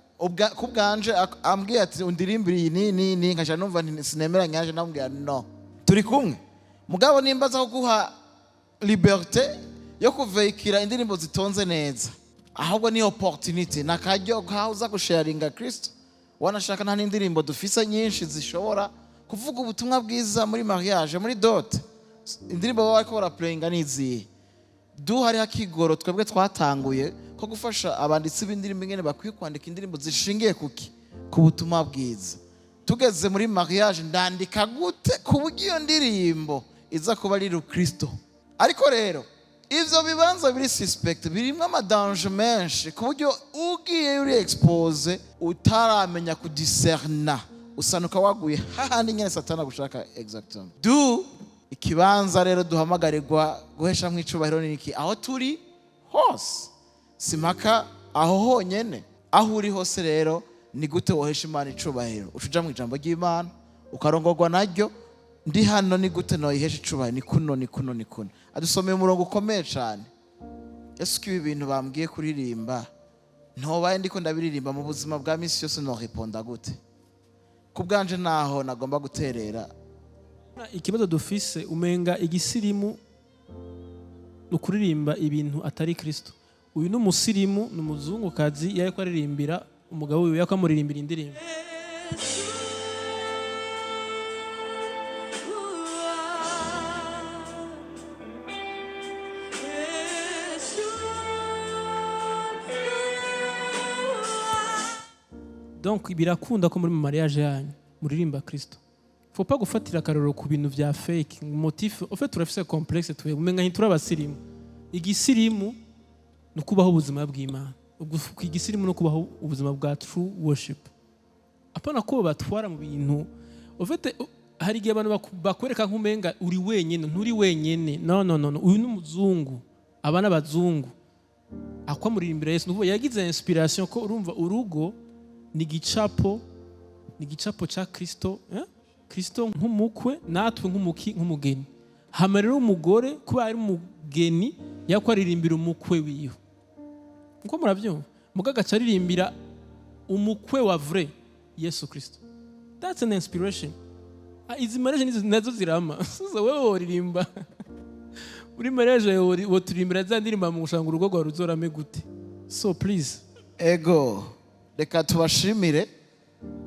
Kubwanje ambwiye ati undirimbire iyi ni nkaja numva sinemeranya yaje, namubwira no. Turi kumwe? Mugabo nimba za kuguha liberté yo kuveikira indirimbo zitonze neza, ahubwo ni opportunity nakaryo kauza gusharinga Kristo. Wanashaka nta n'indirimbo dufise nyinshi zishobora kuvuga ubutumwa bwiza muri mariage, muri dot. Indirimbo baba bariko baraplayinga nizihe? Hari hakigoro twebwe twatanguye ko gufasha abanditsi b'indirimbo ingene bakwiye kwandika indirimbo zishingiye kuki? Ku butumwa bwiza. Tugeze muri mariage ndandika gute ku buryo iyo ndirimbo iza kuba ari Kristo? Ariko rero ivyo bibanza biri suspect, birimwe amadanje menshi ku buryo ugiye uri expose utaramenya kudiscerna, usanuka waguye hahandi nyene Satana gushaka exactement. Ikibanza rero duhamagarirwa guhesha mw'icubahiro ni iki? Aho turi hose, simaka aho honyene. Aho uri hose rero ni gute wohesha Imana icubahiro? Ucuja mu ijambo ry'Imana ukarongorwa naryo. Ndi hano ni gute noyihesha icubahiro? Ni kuno. Adusomeye umurongo ukomeye cyane. Yesu ibi bintu bambwiye kuririmba ntobaye ndiko ndabiririmba mu buzima bwa misi yose, no reponda gute? Kubwanje naho nagomba guterera. Ikibazo dufise umenga igisirimu ukuririmba ibintu atari Kristo. Uyu ni umusirimu, ni umuzungukazi yariko aririmbira umugabo wiwe, yako amuririmbira indirimbo. Donc birakunda ko muri mariage yanyu muririmba Kristo. Faut pas gufatira akarorero ku bintu vya fake motif. En fait turafise complexe tuwe umenga ntitura abasirimu. Igisirimu no kubaho ubuzima bw'Imana. Igisirimu no kubaho ubuzima bwa true worship. Apana ko batwara mu bintu. En fait hari igihe abantu bakwereka nk'umenga uri wenyene, nturi wenyene. No. Uyu ni umuzungu, abana bazungu. Akwa muririmbira Yesu nuko yagize inspiration ko urumva urugo ni gicapo cha Kristo, Kristo nk'umukwe natwe nk'umugeni. Hama rero umugore kuba ari umugeni yako aririmbira umukwe wiwe. Uko muravyumva? Mugaga caririmbira umukwe wa vrai Yesu Kristo. That's an inspiration. Izi marriage nazo zirama. Sasa wewe uririmba muri mariage yawe woturimbira za ndirimbo mu gushanga urugo rwawe ruzorame gute? So please. ego reka tubashimire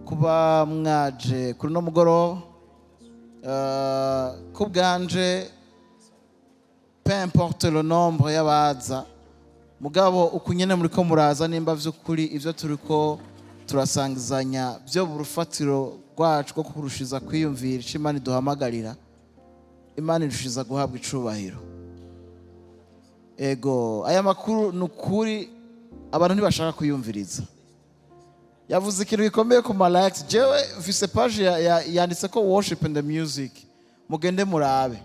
kuba mwaje kuri no mugoroba. Ku bwanje peu importe le nombre y'abaza, mugabo ukunyene muri ko muraza nimba vy'ukuri ivyo turiko turasangizanya byo burufatiro rwacu rwo kurushiza kwiyumvira ico Imana iduhamagarira. Imana irushiza guhabwa icubahiro. Ego aya makuru nukuri abantu ntibashaka kuyumviriza. Yavuze ikintu gikomeye ku likes. Jewe mfise page yanditse ko worship and the music, mugende murabe.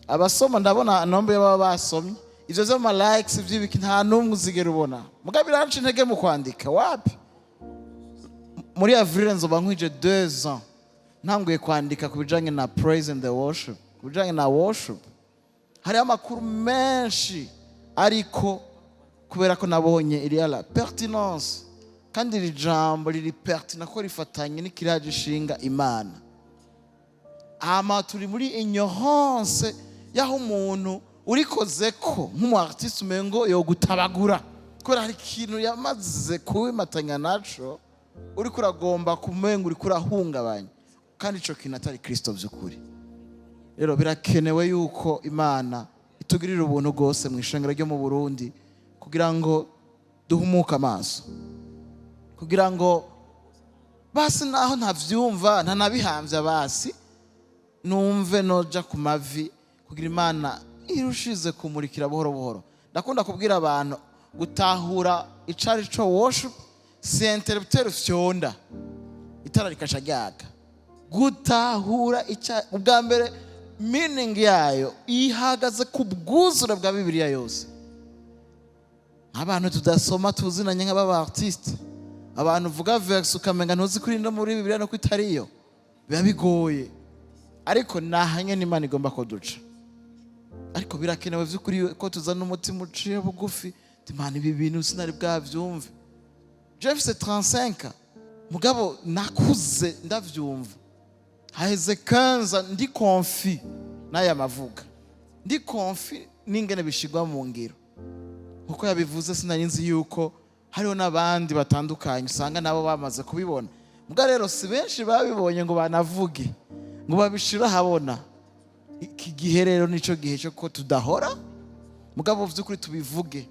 Abasoma ndabona nombre y'ababa basomye ivyo vyo likes vy'ibiki nta numwe uzigera ubona. Mugabo iranca intege mu kwandika wapi? Muri avril nzoba nkwije 2 ans ntanguye kwandika kubijanye na praise and the worship, kubijanye na worship. Hari amakuru menshi ariko kubera ko nabonye iri la pertinence kandi iri jambo riri pertinent ko rifatanye n'ikiraje ishinga Imana. Ama turi muri ignorance yaho umuntu urikoze ko nk'umu artiste umengo yo gutabagura kubera hari ikintu yamaze kubimatanya naco uri kuragomba kumenga uri kurahungabanya kandi ico kintu atari Kristo by'ukuri. Rero birakenewe yuko Imana itugirira ubuntu bwose mu ishengero ryo mu Burundi kugira ngo duhumuke amaso, kugira ngo basi naho ntavyumva ntanabihamvya basi numve noja ku mavi kugira Imana irushize kumurikira buhoro buhoro. Ndakunda kubwira abantu gutahura icari co worship si interpreter fyonda itara rikasha ryaka. Gutahura ubwa mbere meaning yayo ihagaze ku bwuzure bwa Bibiliya yose. Abantu tudasoma tuzinanye nk'aba artiste, abantu vuga verse ukamenga ntuzi kuri ndo muri Bibiliya no kwitariyo, biba bigoye. Ariko nahanye n'Imana igomba ko duca. Ariko birakenewe vy'ukuri ko tuzana umutima uciye bugufi. Imana ibi bintu sinari bwavyumve. Jeff c'est 35 mugabo nakuze ndavyumva. Haheze 15 ndi confi naya mavuga. Ndi confi ningene bishigwa mu ngiro. Uko yabivuze sinari nzi yuko hariho n'abandi batandukanye usanga nabo bamaze kubibona. Muga rero si benshi babibonye ngo banavuge ngo babishira habona. Iki gihe rero nico gihe cyo ko tudahora mugabo vy'ukuri tubivuge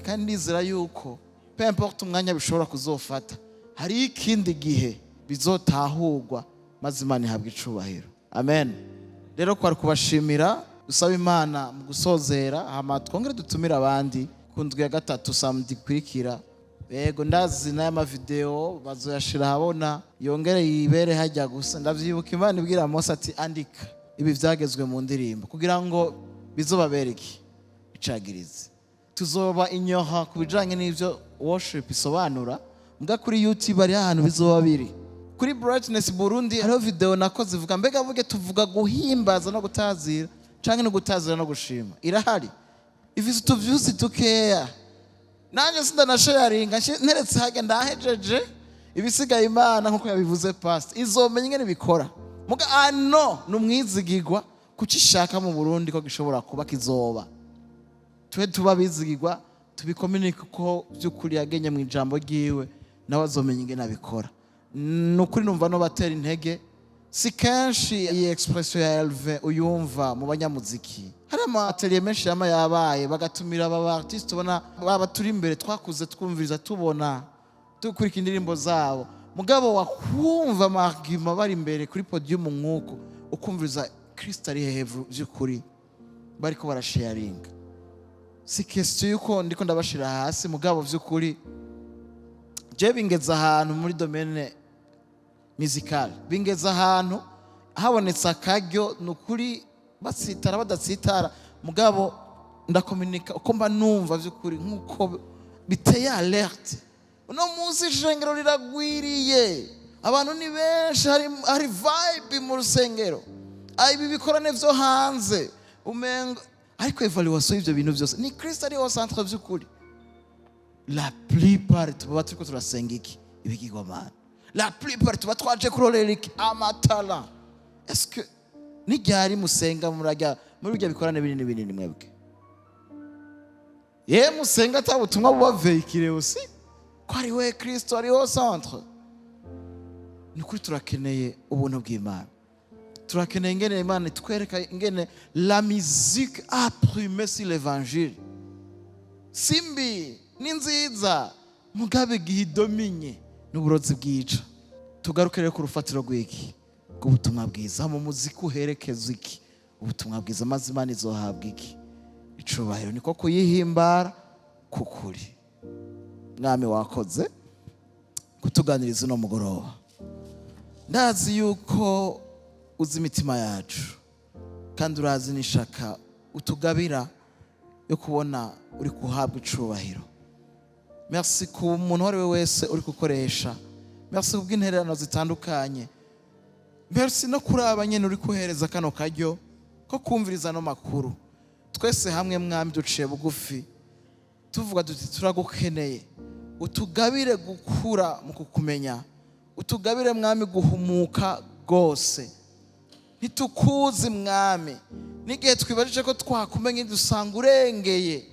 kandi nizera yuko peu importe umwanya bishobora kuzofata hari ikindi gihe bizotahurwa maze Imana ihabwa icubahiro. Amen. Rero kwari kubashimira usaba Imana mu gusozera hama twongere dutumira abandi kundwi ya gatatu samedi kwikira. Yego ndazi n'ama video bazoyashira habona yongere yibere hajya gusa. Ndavyibuka Imana ibwira Mose ati andika ibi vyagezwe mu ndirimbo kugira ngo bizobabereke icagirize. Tuzoba inyoha kubijanye n'ivyo worship isobanura mbwa kuri YouTube ari ahantu bizoba biri. Kuri Brightness Burundi hariho video nakoze ivuga mbega vuge tuvuga guhimbaza no gutazira canke no gutazira no gushima. Irahari ifise utuvyuzi tukeya nanje sinda na sharinga nteretse hage ndahejeje ibisigaye Imana nkuko yabivuze past izomenya ingene bikora muga ano numwizigirwa kucishaka mu Burundi ko gishobora kuba kizoba. Twe tuba bizigirwa tubikominike ko by'ukuri yagenye mu ijambo ryiwe nawe azomenya ingene abikora. Nukuri numva no batera intege si kenshi iyi expression ya Elve uyumva mu banyamuziki. Hari atelier menshi yama yabaye bagatumira aba artiste ubona baba turi imbere twakuze twumviriza tubona tukurika indirimbo zabo mugabo wakumva amagima bari imbere kuri podium nkuko ukumviriza Kristo ari hejuru by'ukuri bariko barasharinga. Si question yuko ndiko ndabashira hasi mugabo by'ukuri je bingeza ahantu muri domaine musical bingeza ahantu habonetse akaryo nukuri batsitara badatsitara mugabo ndakomunika uko mba numva by'ukuri nkuko biteye alerte. Uno munsi ishengero riragwiriye abantu ni benshi hari vibe mu rusengero ibi bikorane vyo hanze umengo ariko evaluation y'ivyo bintu byose ni Kristo ari au centre by'ukuri. La plupart tuba turiko turasenga iki ibigirwamana. La plupart tuba twaje kurorera iki amatala. Est-ce que n'iryari musenga murajya muri bijya bikorane binini binini mwebwe ye musenga atabutumwa buba veikire aussi ko ari we Kristo ari ho centre. Ni kuri turakeneye ubuntu bw'Imana, turakeneye ingene Imana itwereka ingene la musique a primé sur l'évangile. Simbi ni nziza mugabe gihidominye n'uburozi bwica. Tugarukire ku rufatiro rw'iki bw'ubutumwa bwiza, mu muziki uherekeza iki ubutumwa bwiza, maze Imana izohabwa iki icubahiro, niko kuyihimbara kukuri. Mwami wakoze kutuganiriza uno mugoroba, ndazi yuko uzi imitima yacu kandi urazi n'ishaka utugabira yo kubona uri kuhabwa icubahiro. Merci ku muntu wari we wese uri gukoresha, merci kubw'intererano zitandukanye, merci no kuri abanyene uri kuhereza kano karyo ko kumviriza no makuru. Twese hamwe Mwami duciye bugufi tuvuga duti turagukeneye, utugabire gukura mu kukumenya, utugabire Mwami guhumuka gose. Ntitukuzi Mwami, n'igihe twibajije ko twakumenye dusanga urengeye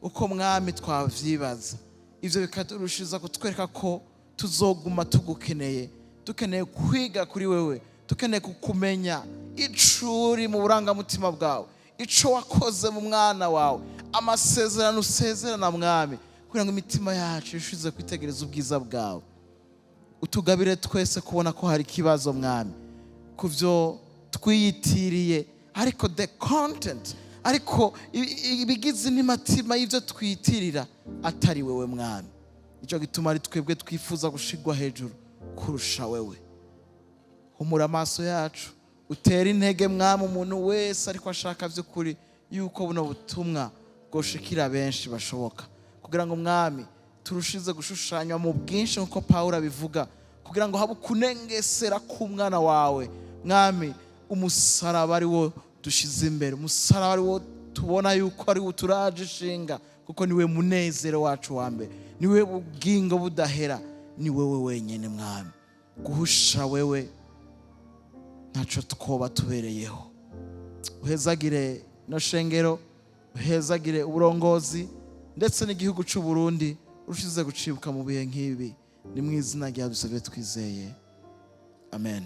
uko Mwami twavyibaza. Ivyo bikaturushiza kutwereka ko tuzoguma tugukeneye, dukeneye kwiga kuri wewe, dukeneye kukumenya icuri mu burangamutima bwawe, ico wakoze mu mwana wawe, amasezerano usezerana Mwami, kugira ngo imitima yacu ishize kwitegereza ubwiza bwawe. Utugabire twese kubona ko hari ikibazo Mwami kuvyo twiyitiriye, ariko the content, ariko ibigize n'imitima y'ivyo twiyitirira atari wewe Mwami. Ico gituma ari twebwe twifuza gushigwa hejuru kurusha wewe. Humura amaso yacu, utera intege Mwami umuntu wese ariko ashaka vy'ukuri yuko buno butumwa bwoshikira benshi bashoboka, kugira ngo Mwami turushize gushushanywa mu bwinshi nkuko Pawulo abivuga, kugira ngo habe kunengesera k'umwana wawe Mwami. Umusaraba ari wo dushize imbere, umusaraba ari wo tubona yuko ari wo turaje ishinga, kuko niwe munezero wacu wa mbere, niwe bugingo budahera, ni wewe wenyene Mwami. Guhusha wewe ntaco twoba tubereyeho. Uhezagire no shengero, uhezagire uburongozi ndetse n'igihugu cy'u Burundi urushize gucibuka mu bihe nk'ibi, ni mu izina rya dusabye twizeye, amen.